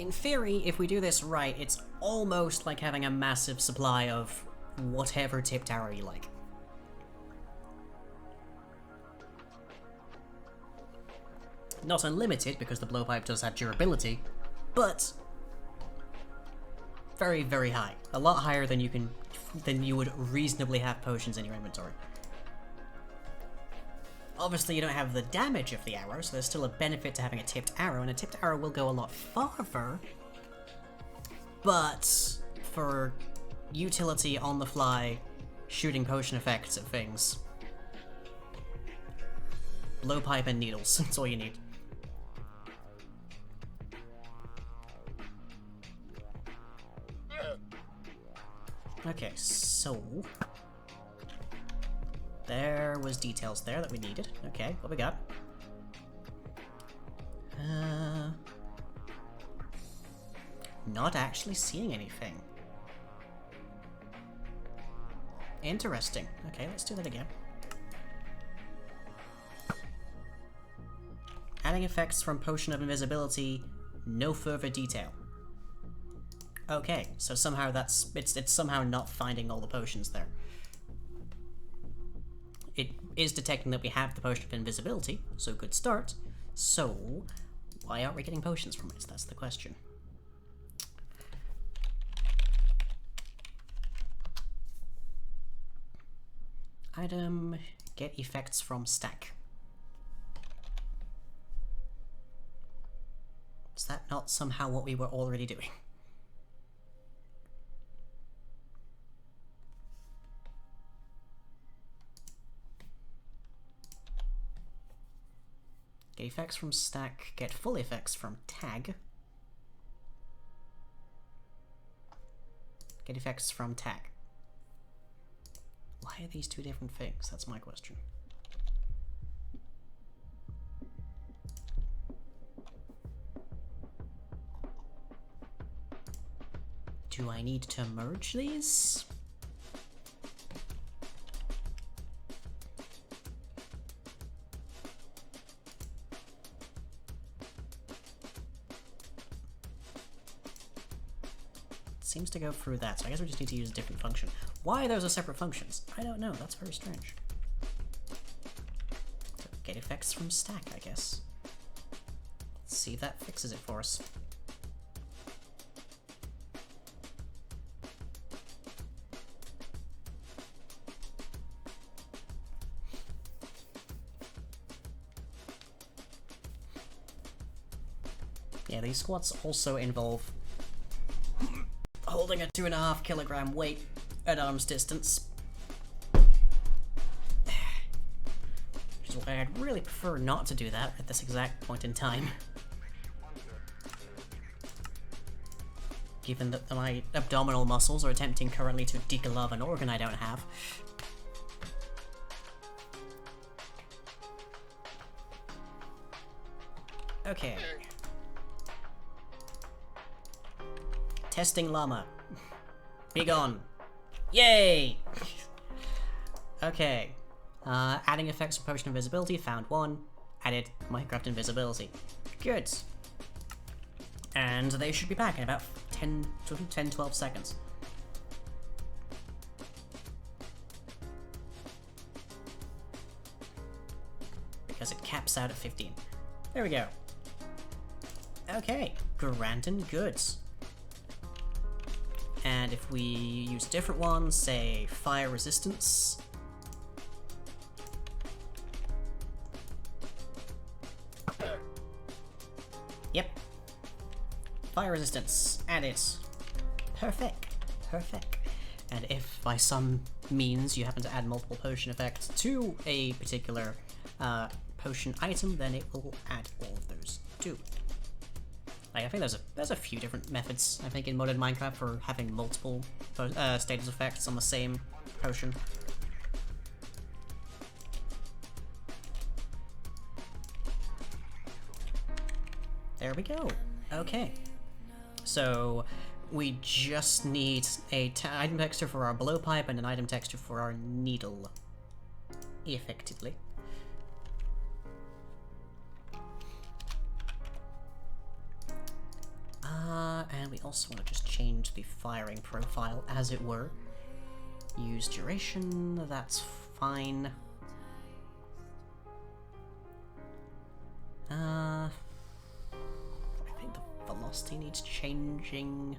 in theory, if we do this right, it's almost like having a massive supply of whatever tipped arrow you like. Not unlimited, because the blowpipe does have durability, but very, very high. A lot higher than you would reasonably have potions in your inventory. Obviously, you don't have the damage of the arrow, so there's still a benefit to having a tipped arrow, and a tipped arrow will go a lot farther. But for utility on the fly, shooting potion effects at things, blowpipe and needles, that's all you need. Okay, so there was details there that we needed. Okay, what we got? Not actually seeing anything. Interesting. Okay, let's do that again. Adding effects from Potion of Invisibility, no further detail. Okay, so somehow it's somehow not finding all the potions there. It is detecting that we have the Potion of Invisibility, so good start. So, why aren't we getting potions from it? That's the question. Item, get effects from stack. Is that not somehow what we were already doing? Get effects from stack, get full effects from tag. Get effects from tag. Why are these two different things? That's my question. Do I need to merge these? Seems to go through that, so I guess we just need to use a different function. Why those are separate functions? I don't know, that's very strange. Get effects from stack, I guess. Let's see if that fixes it for us. Yeah, these squats also involve holding a 2.5 kilogram weight at arm's distance. Which is why I'd really prefer not to do that at this exact point in time. Given that my abdominal muscles are attempting currently to deglove an organ I don't have. Okay. Testing llama. Be gone. Yay! Okay. Adding effects from Potion of Invisibility, found one. Added Minecraft Invisibility. Good. And they should be back in about 10-12 seconds. Because it caps out at 15. There we go. Okay. Grand and good. And if we use different ones, say fire resistance. Yep. Fire resistance. Add it. Perfect. Perfect. And if by some means you happen to add multiple potion effects to a particular potion item, then it will add all of those too. Like, I think there's a few different methods, I think, in modern Minecraft for having multiple status effects on the same potion. There we go. Okay. So, we just need a item texture for our blowpipe and an item texture for our needle. Effectively. And we also want to just change the firing profile, as it were. Use duration, that's fine. I think the velocity needs changing.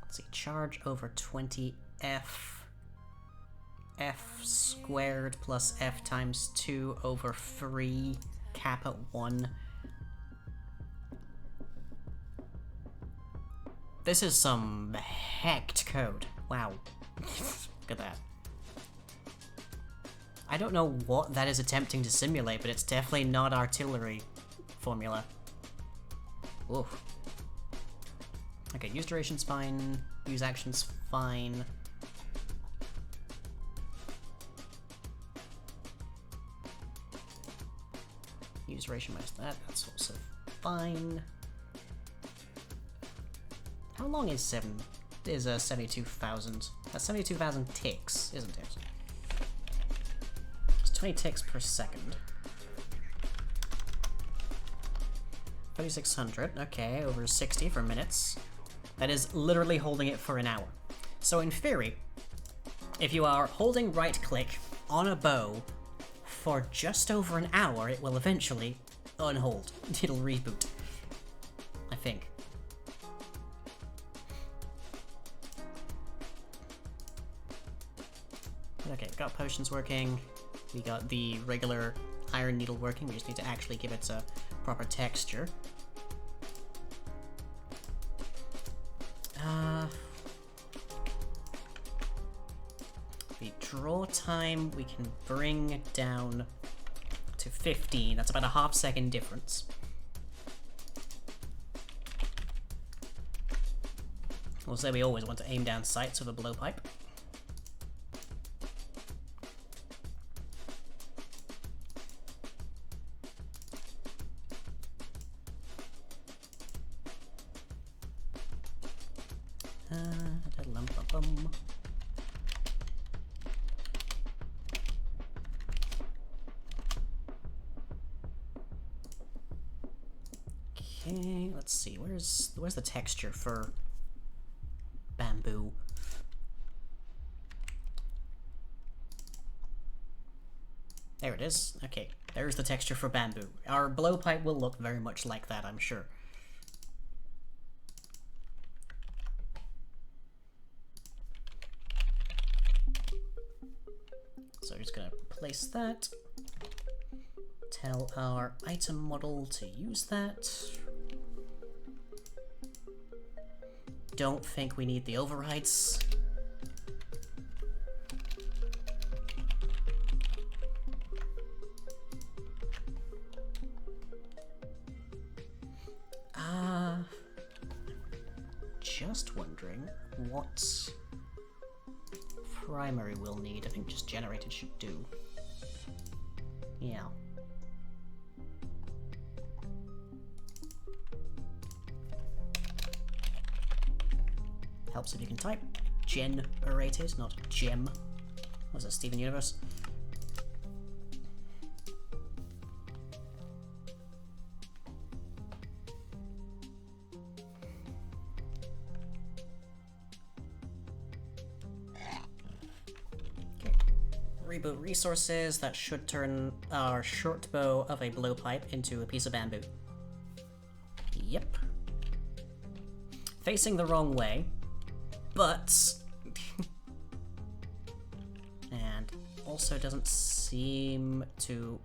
Let's see, charge over 20 F squared plus F times 2 over 3, cap at 1. This is some hecked code. Wow. Look at that. I don't know what that is attempting to simulate, but it's definitely not artillery formula. Oof. Okay, use duration's fine, use action's fine. Use duration minus that, that's also fine. How long is 72,000? That's 72,000 ticks, isn't it? It's 20 ticks per second. 3,600, okay, over 60 for minutes. That is literally holding it for an hour. So in theory, if you are holding right click on a bow for just over an hour, it will eventually unhold. It'll reboot, I think. Okay, got potions working. We got the regular iron needle working. We just need to actually give it a proper texture. The draw time we can bring down to 15. That's about a half-second difference. We'll say we always want to aim down sights with a blowpipe. Okay, let's see. Where's the texture for bamboo? There it is. Okay, there's the texture for bamboo. Our blowpipe will look very much like that, I'm sure. So we're just gonna place that. Tell our item model to use that. Don't think we need the overrides. Just wondering what primary we'll need. I think just generated should do. Yeah. Helps if you can type. Generated, not gem. Was it Steven Universe? Okay. Reboot resources. That should turn our short bow of a blowpipe into a piece of bamboo. Yep. Facing the wrong way. But and also doesn't seem to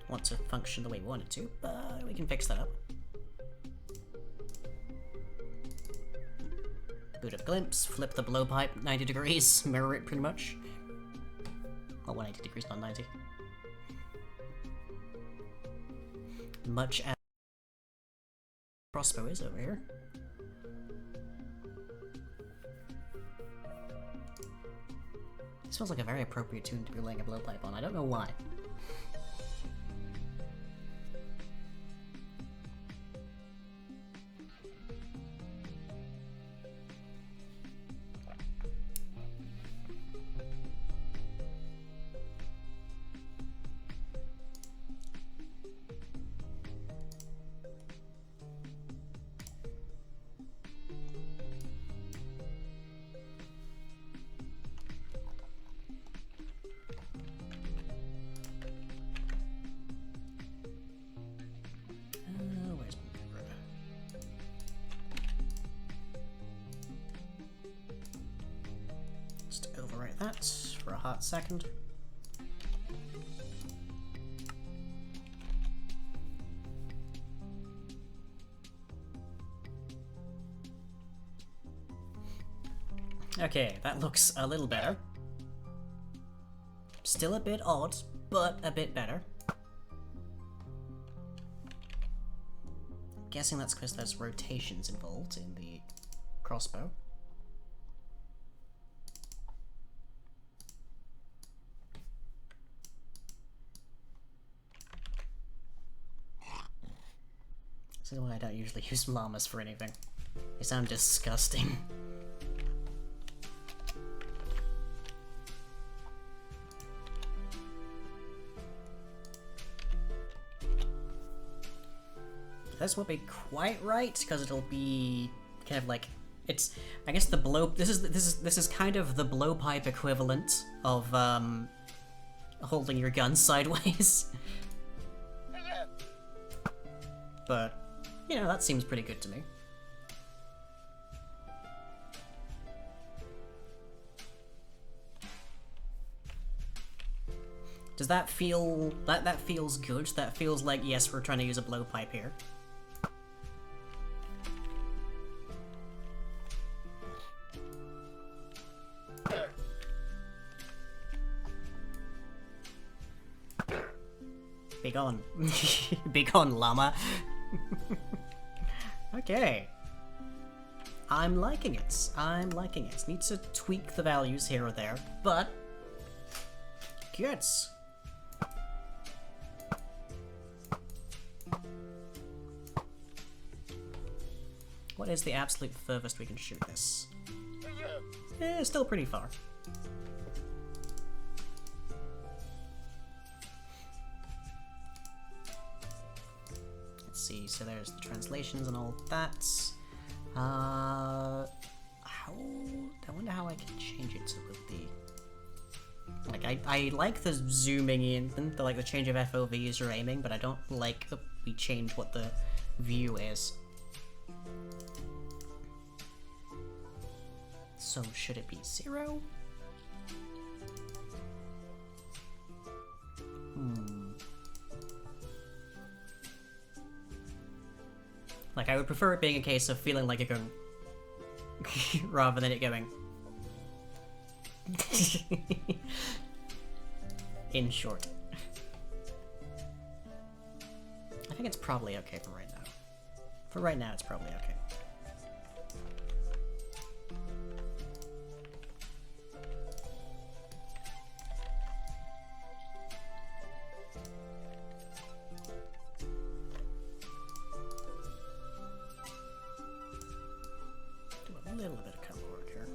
want to function the way we want it to, but we can fix that up. Boot up glimpse, flip the blowpipe 90 degrees, mirror it pretty much. Well, 180 degrees, not 90. Much as crossbow is over here. This feels like a very appropriate tune to be laying a blowpipe on. I don't know why. that for a hot second. Okay, that looks a little better. Still a bit odd, but a bit better. I'm guessing that's because there's rotations involved in the crossbow. This is why I don't usually use llamas for anything. They sound disgusting. This won't be quite right because it'll be kind of like it's. I guess the blow. This is kind of the blowpipe equivalent of holding your gun sideways. But you know, that seems pretty good to me. Does that feel that feels good? That feels like yes, we're trying to use a blowpipe here. Be gone. Be gone, llama. Okay. I'm liking it. I'm liking it. Need to tweak the values here or there, but good. What is the absolute furthest we can shoot this? Still pretty far. Let's see, so there's the translations and all that. I wonder how I can change it to with the... Like, I like the zooming in, the change of FOV as you're aiming, but I don't like that we change what the view is. So should it be 0? Like, I would prefer it being a case of feeling like you're going rather than it going in short. I think it's probably okay for right now. For right now, it's probably okay. A little bit of color work here.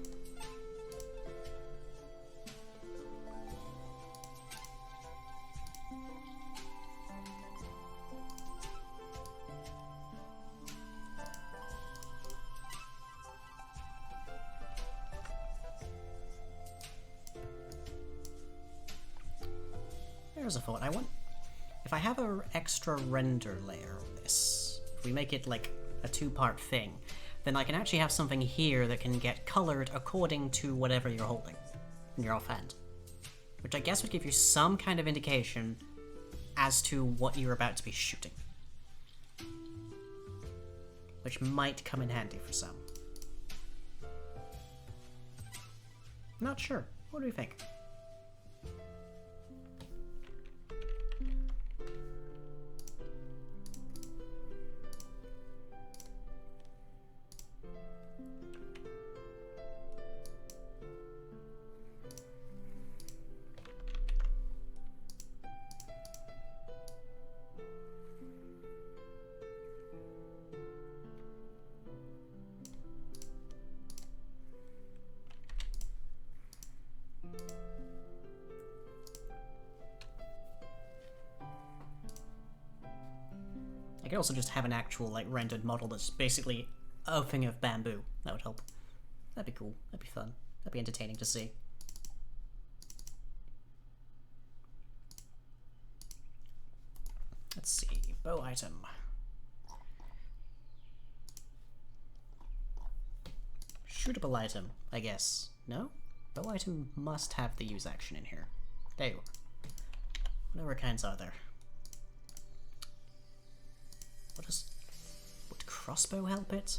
There's a thought. I want, if I have an extra render layer of this, if we make it like a two-part thing, then I can actually have something here that can get colored according to whatever you're holding in your offhand. Which I guess would give you some kind of indication as to what you're about to be shooting. Which might come in handy for some. Not sure. What do you think? I could also just have an actual, like, rendered model that's basically a thing of bamboo. That would help. That'd be cool. That'd be fun. That'd be entertaining to see. Let's see. Bow item. Shootable item, I guess. No? Bow item must have the use action in here. There you are. Whatever kinds are there. Would crossbow help it?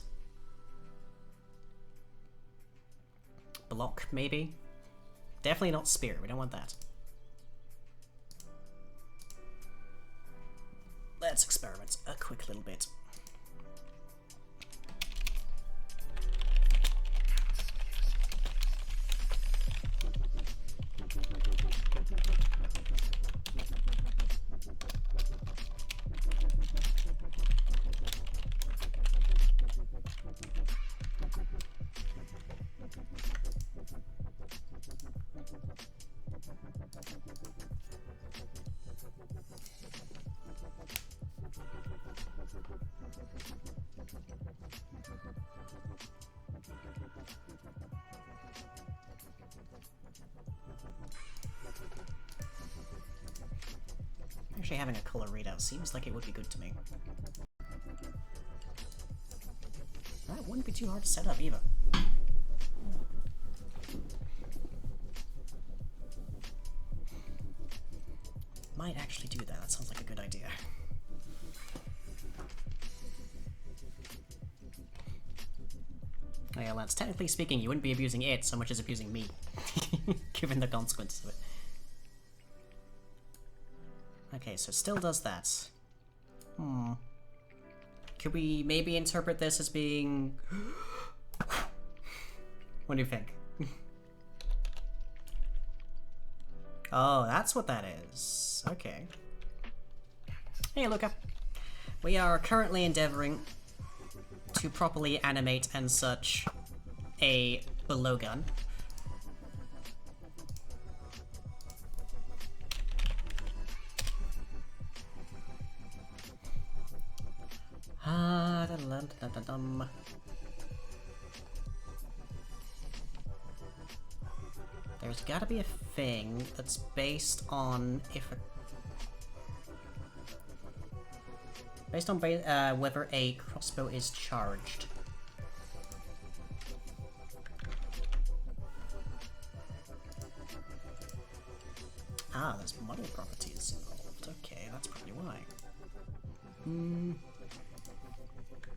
Block, maybe? Definitely not spear, we don't want that. Let's experiment a quick little bit. Actually, having a color readout seems like it would be good to me. That wouldn't be too hard to set up either. Might actually do that. That sounds like a good idea. Oh yeah, Lance, technically speaking, you wouldn't be abusing it so much as abusing me, given the consequences of it. Okay, so it still does that. Could we maybe interpret this as being... What do you think? Oh, that's what that is. Okay. Hey, Luca. We are currently endeavoring to properly animate and such a blowgun. There's gotta be a thing that's based on whether a crossbow is charged. Ah, there's model properties involved. Okay, that's probably why.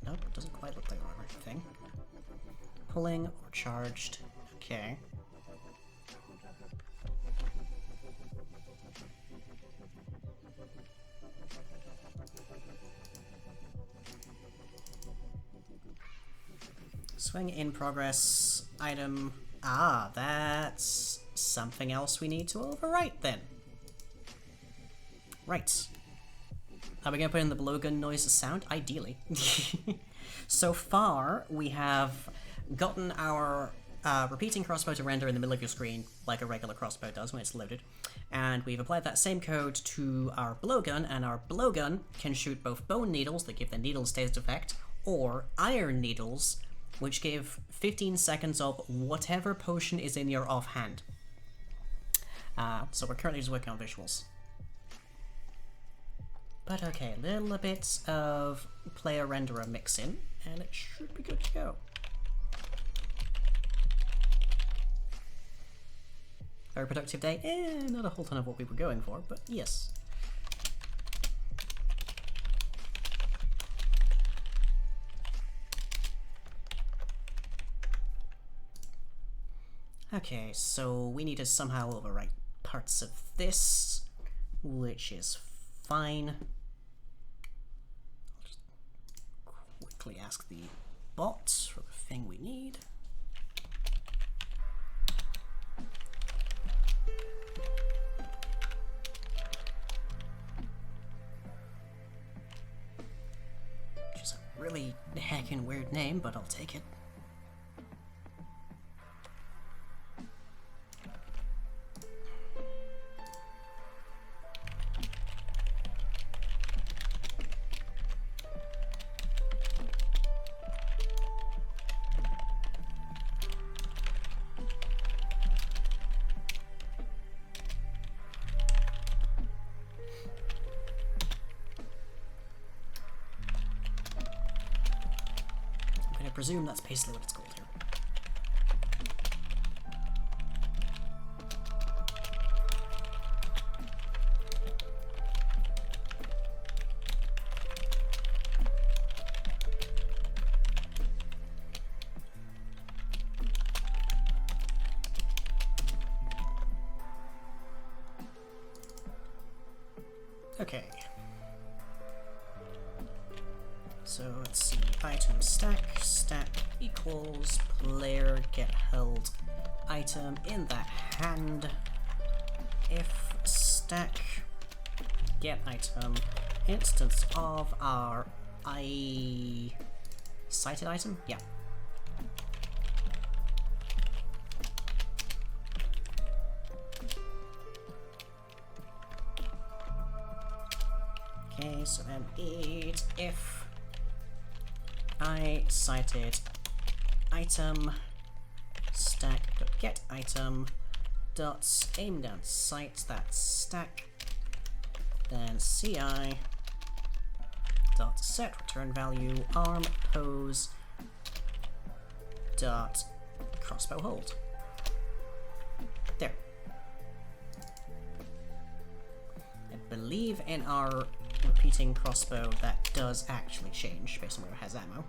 Nope, it doesn't quite look like the right thing. Pulling or charged. Okay. Swing in progress. Item. Ah, that's something else we need to overwrite then. Right. Are we going to put in the blowgun noise sound? Ideally. So far, we have gotten our repeating crossbow to render in the middle of your screen, like a regular crossbow does when it's loaded. And we've applied that same code to our blowgun, and our blowgun can shoot both bone needles that give the needle status effect, or iron needles, which give 15 seconds of whatever potion is in your offhand. So we're currently just working on visuals. But okay, little bits of player renderer mix in, and it should be good to go. Very productive day. Not a whole ton of what we were going for, but yes. Okay, so we need to somehow overwrite parts of this, which is fine. I'll just quickly ask the bot for the thing we need. Which is a really heckin' weird name, but I'll take it. I presume that's basically what it's called here. Okay. So let's see, item stack, stack equals player get held item in that hand. If stack get item instance of our cited item? Yeah. Okay, so then it if I cited item stack dot get item dot aim down cite that stack, then ci dot set return value arm pose dot crossbow hold. There. I believe in our repeating crossbow that does actually change based on where it has ammo.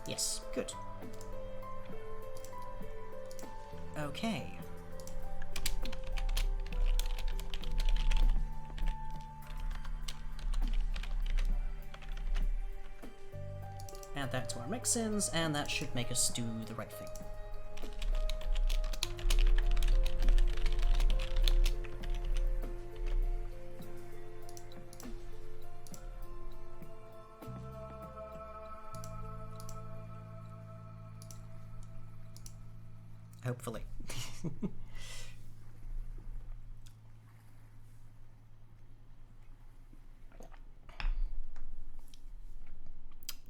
Yes, good. Okay. Add that to our mix-ins, and that should make us do the right thing. Hopefully.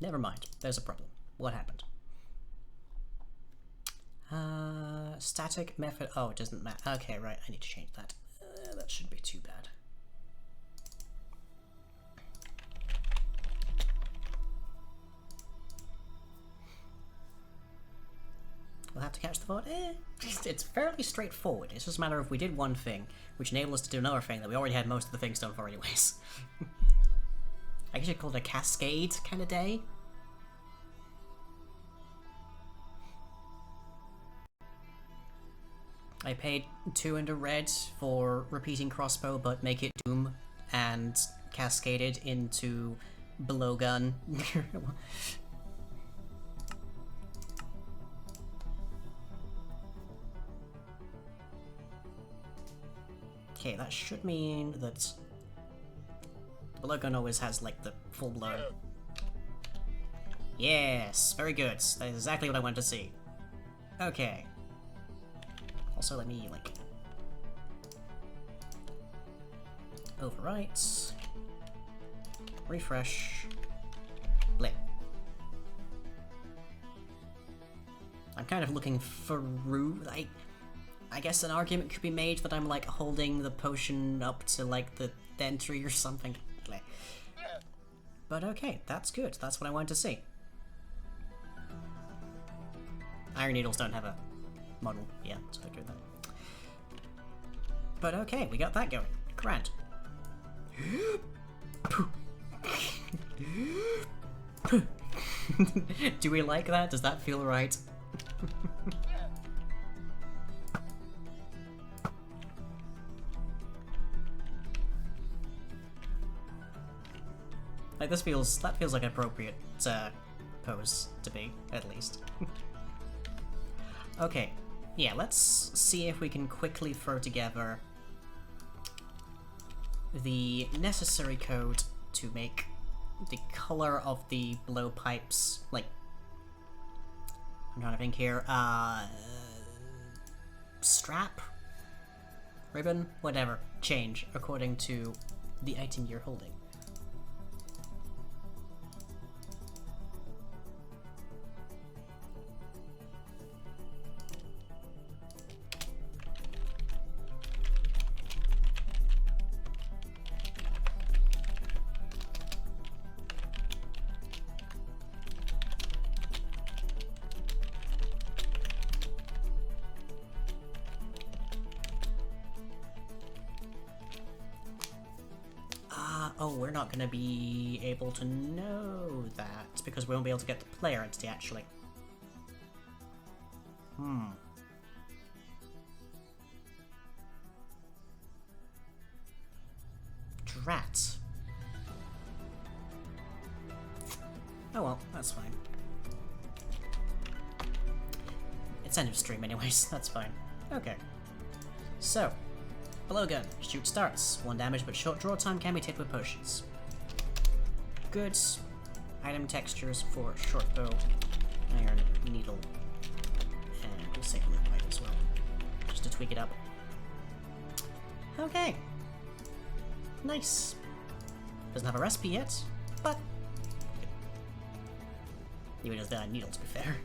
Never mind. There's a problem. What happened? Static method. Oh, it doesn't matter. Okay, right. I need to change that. That shouldn't be too bad. We'll have to catch the thought. It's fairly straightforward. It's just a matter of we did one thing, which enabled us to do another thing that we already had most of the things done for anyways. I guess you'd call it a cascade kind of day. I paid 2 into red for repeating crossbow, but make it doom and cascaded into blowgun. Okay, that should mean that the blowgun always has like the full blown. Yes, very good. That is exactly what I wanted to see. Okay. Also, let me like overwrite, refresh, blip. I'm kind of looking through. I guess an argument could be made that I'm like holding the potion up to like the entry or something. But okay, that's good. That's what I wanted to see. Iron needles don't have a model. Yeah, so I do that. But okay, we got that going. Grand. Do we like that? Does that feel right? Like that feels like an appropriate pose to be, at least. Okay, yeah, let's see if we can quickly throw together the necessary code to make the color of the blowpipes, like, I'm trying to think here, strap, ribbon, whatever, change according to the item you're holding. Oh, we're not going to be able to know that, because we won't be able to get the player entity, actually. drat. Oh well, that's fine. It's end of stream anyways, that's fine. Okay. So, blowgun. Shoot starts. 1 damage but short draw time can be tipped with potions. Good. Item textures for short bow, iron needle, and we'll say blue pipe as well, just to tweak it up. Okay. Nice. Doesn't have a recipe yet, but even does the iron needle, to be fair.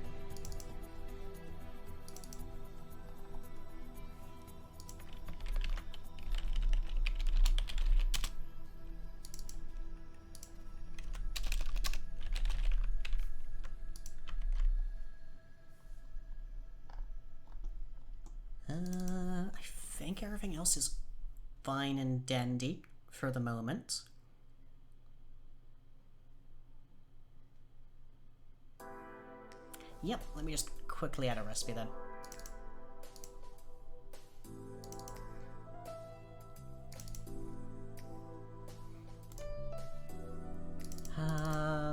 I think everything else is fine and dandy for the moment. Yep, let me just quickly add a recipe then.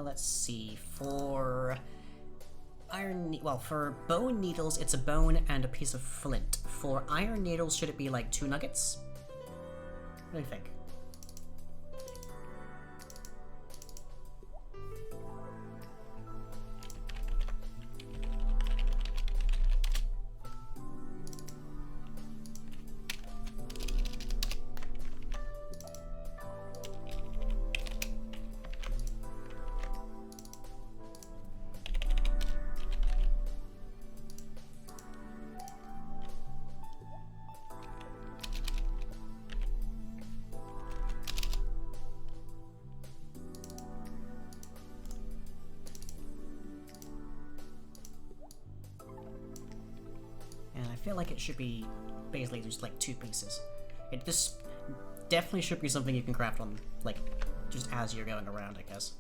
Let's see, for iron, well, for bone needles, it's a bone and a piece of flint. For iron needles, should it be like 2 nuggets? What do you think? I feel like it should be basically just like 2 pieces. This definitely should be something you can craft on, like, just as you're going around, I guess.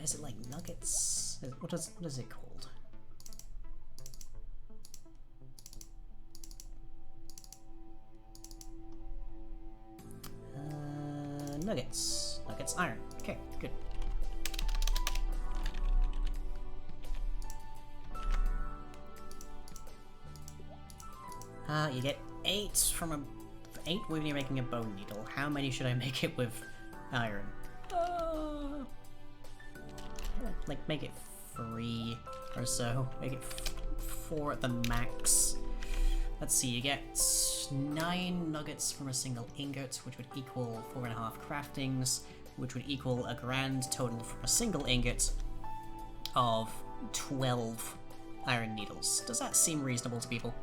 Is it like nuggets? What is it called? Nuggets. Nuggets iron. Okay, good. You get 8 from a 8 when you're making a bone needle. How many should I make it with iron? Like, make it 3 or so. Make it 4 at the max. Let's see, you get 9 nuggets from a single ingot, which would equal 4.5 craftings, which would equal a grand total from a single ingot of 12 iron needles. Does that seem reasonable to people?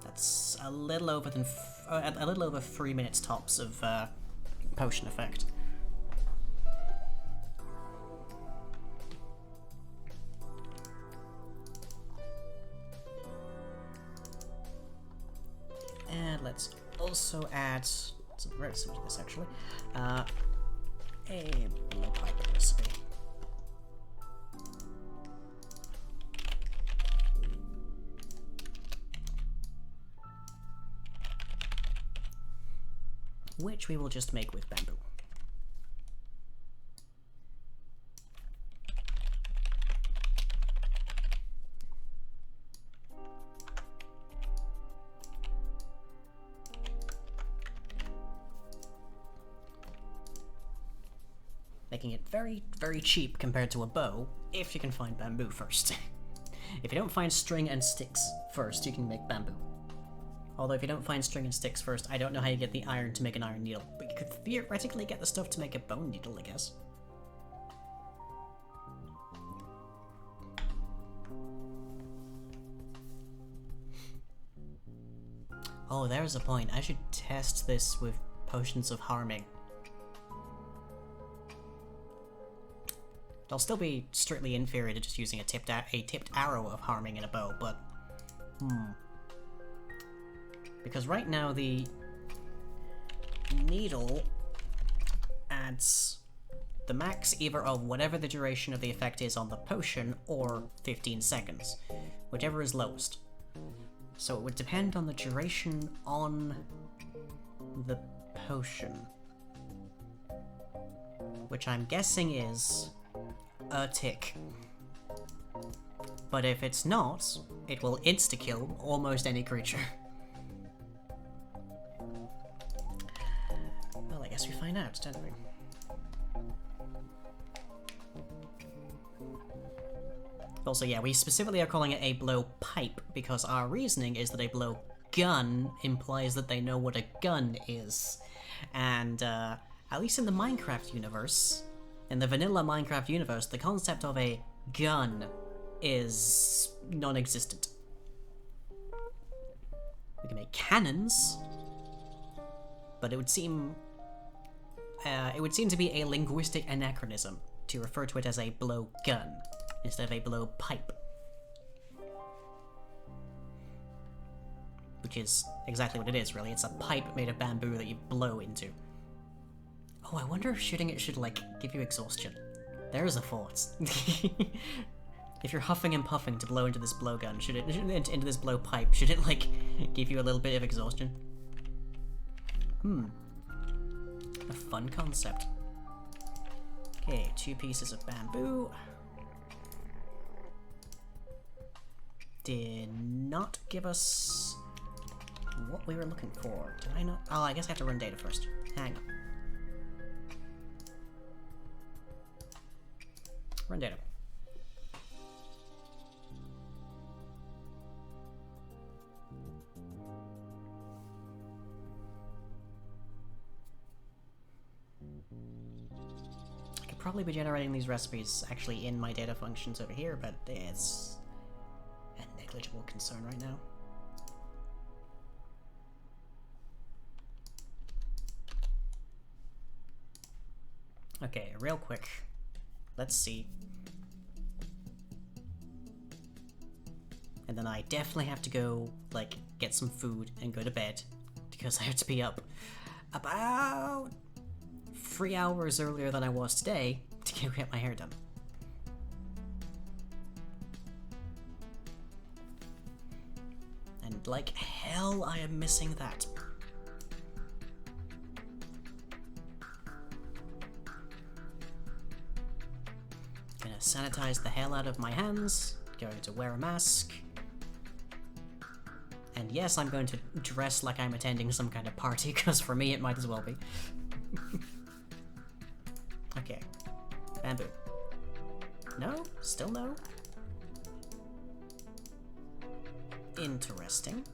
That's a little over 3 minutes tops of potion effect. And let's also add something very similar to this, actually. A blowpipe recipe. Which we will just make with bamboo. Making it very, very cheap compared to a bow, if you can find bamboo first. If you don't find string and sticks first, you can make bamboo. Although if you don't find string and sticks first, I don't know how you get the iron to make an iron needle, but you could theoretically get the stuff to make a bone needle, I guess. Oh, there's a point. I should test this with potions of harming. They'll still be strictly inferior to just using a tipped arrow of harming in a bow, but because right now the needle adds the max either of whatever the duration of the effect is on the potion or 15 seconds, whichever is lowest. So it would depend on the duration on the potion, which I'm guessing is a tick. But if it's not, it will insta-kill almost any creature. Well, I guess we find out, don't we? Also, yeah, we specifically are calling it a blowpipe because our reasoning is that a blowgun implies that they know what a gun is. And, at least in the Minecraft universe, in the vanilla Minecraft universe, the concept of a gun is non-existent. We can make cannons, but it would seem to be a linguistic anachronism to refer to it as a blowgun instead of a blowpipe, which is exactly what it is, really. It's a pipe made of bamboo that you blow into. Oh, I wonder if shooting it should, like, give you exhaustion. There's a thought. If you're huffing and puffing to blow into this blowgun, into this blowpipe, should it, like, give you a little bit of exhaustion? A fun concept. Okay, 2 pieces of bamboo. Did not give us what we were looking for. Did I not? Oh, I guess I have to run data first. Hang on. Run data. I could probably be generating these recipes actually in my data functions over here, but it's a negligible concern right now. Okay, real quick. Let's see. And then I definitely have to go, like, get some food and go to bed, because I have to be up about 3 hours earlier than I was today to get my hair done. And like hell, I am missing that. Gonna sanitize the hell out of my hands, going to wear a mask. And yes, I'm going to dress like I'm attending some kind of party, because for me it might as well be. Okay. Bamboo. No? Still no? Interesting.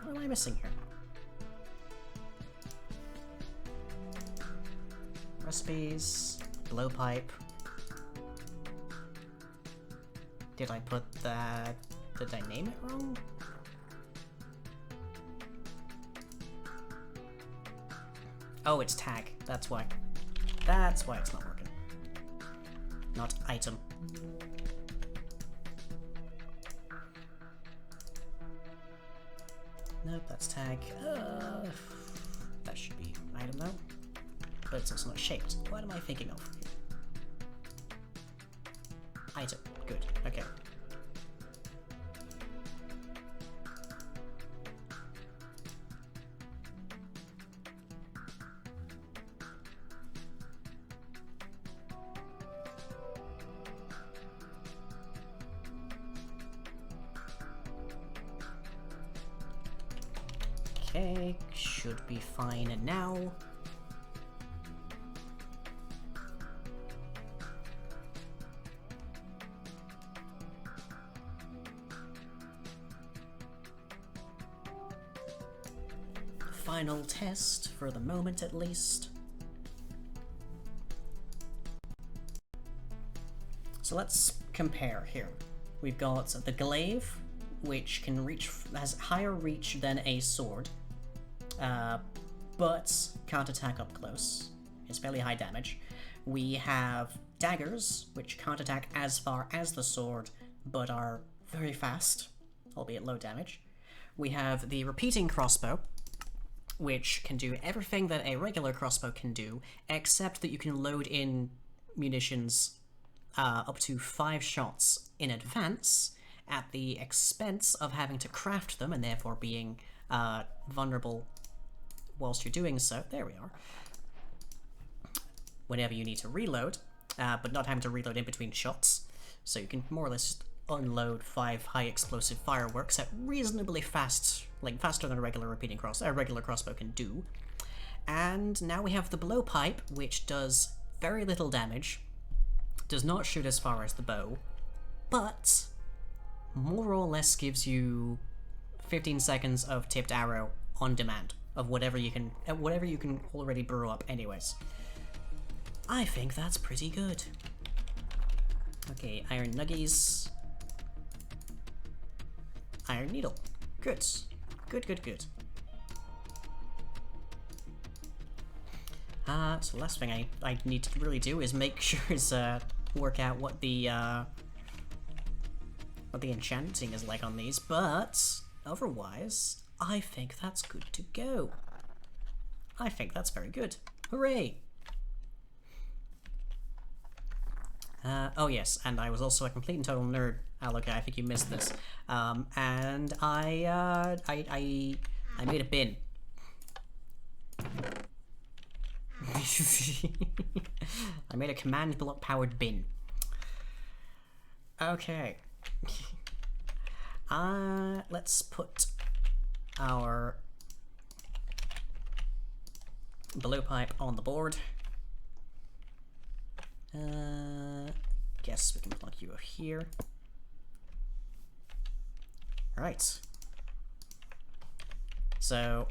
What am I missing here? Recipes, blowpipe. Did I put that? Did I name it wrong? Oh, it's tag. That's why. That's why it's not working. Not item. Nope, that's tag. That should be item though. But it's also not shaped. What am I thinking of? Item. Good. Okay. Okay, should be fine now. Final test, for the moment at least. So let's compare here. We've got the glaive, which can reach, has higher reach than a sword, but can't attack up close. It's fairly high damage. We have daggers, which can't attack as far as the sword, but are very fast, albeit low damage. We have the repeating crossbow, which can do everything that a regular crossbow can do, except that you can load in munitions up to 5 shots in advance, at the expense of having to craft them and therefore being vulnerable whilst you're doing so. There we are. Whenever you need to reload, but not having to reload in between shots. So you can more or less just unload 5 high explosive fireworks at reasonably fast, like faster than a regular regular crossbow can do. And now we have the blowpipe, which does very little damage, does not shoot as far as the bow, but more or less gives you 15 seconds of tipped arrow on demand of whatever you can already brew up anyways. I think that's pretty good. Okay, iron nuggies. Iron needle. Good. Good. So the last thing I need to really do is make sure is work out what the enchanting is like on these, but otherwise, I think that's good to go. I think that's very good. Hooray! Oh yes, and I was also a complete and total nerd, Alok. I think you missed this. And I made a bin. I made a command block powered bin. Okay. Let's put our blowpipe on the board. Guess we can plug you here. Alright. So,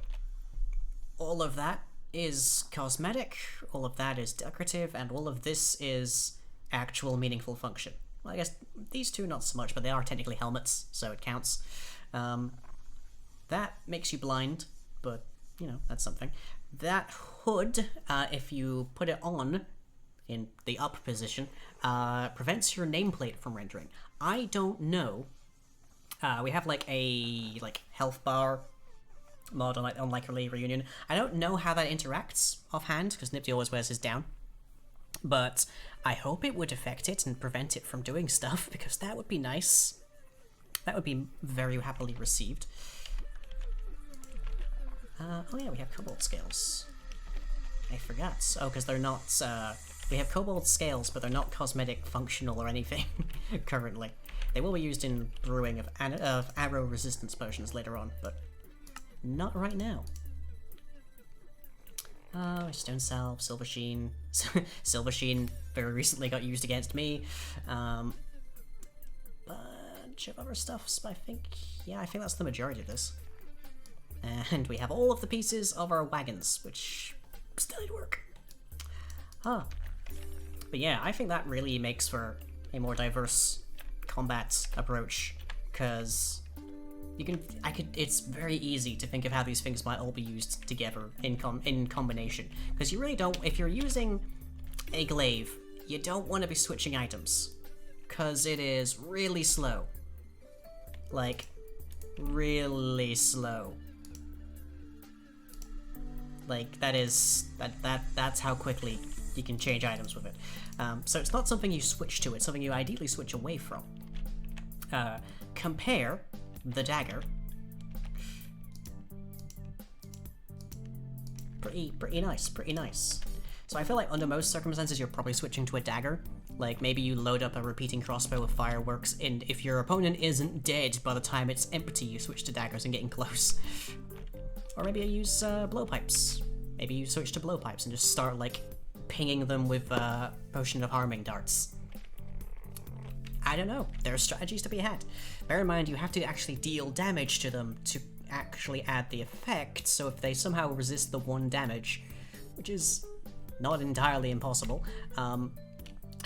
all of that is cosmetic, all of that is decorative, and all of this is actual meaningful function. Well, I guess these two not so much, but they are technically helmets, so it counts. That makes you blind, but, you know, that's something. That hood, if you put it on in the up position, prevents your nameplate from rendering. I don't know. We have like a health bar mod on like Early Reunion. I don't know how that interacts offhand because Nipsey always wears his down, but I hope it would affect it and prevent it from doing stuff, because that would be nice. That would be very happily received. Oh yeah, we have cobalt scales. I forgot. Oh, because they're not. We have cobalt scales, but they're not cosmetic, functional, or anything currently. They will be used in brewing of arrow resistance potions later on, but not right now. Stone salve, silver sheen. Silver sheen very recently got used against me. Bunch of other stuffs, but I think that's the majority of this. And we have all of the pieces of our wagons, which still need work. But yeah, I think that really makes for a more diverse combat approach, because it's very easy to think of how these things might all be used together in combination. Because you really don't, if you're using a glaive, you don't want to be switching items, because it is really slow. Like, really slow. Like, that's how quickly you can change items with it. So it's not something you switch to, it's something you ideally switch away from. Compare the dagger. Pretty nice. So I feel like under most circumstances you're probably switching to a dagger. Like, maybe you load up a repeating crossbow with fireworks, and if your opponent isn't dead by the time it's empty, you switch to daggers and getting close. Or maybe you use blowpipes. Maybe you switch to blowpipes and just start, like, pinging them with potion of harming darts. I don't know. There are strategies to be had. Bear in mind, you have to actually deal damage to them to actually add the effect, so if they somehow resist the 1 damage, which is not entirely impossible,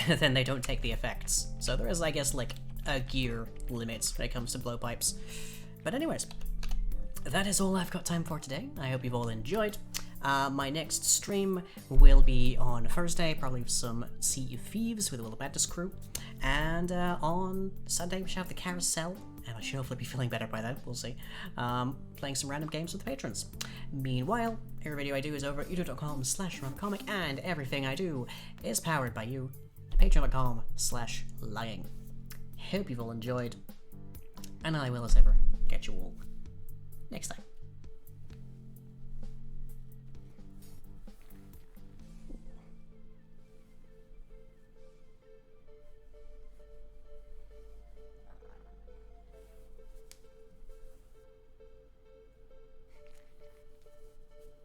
then they don't take the effects. So there is, I guess, like, a gear limit when it comes to blowpipes. But anyways, that is all I've got time for today. I hope you've all enjoyed. My next stream will be on Thursday, probably with some Sea of Thieves with the Will of Madness crew. And on Sunday we shall have the Carousel, and I should hopefully be feeling better by then, we'll see. Playing some random games with the patrons. Meanwhile, every video I do is over at youtube.com/randomcomic, and everything I do is powered by you, patreon.com/lying. Hope you've all enjoyed, and I will, as ever, catch you all next time.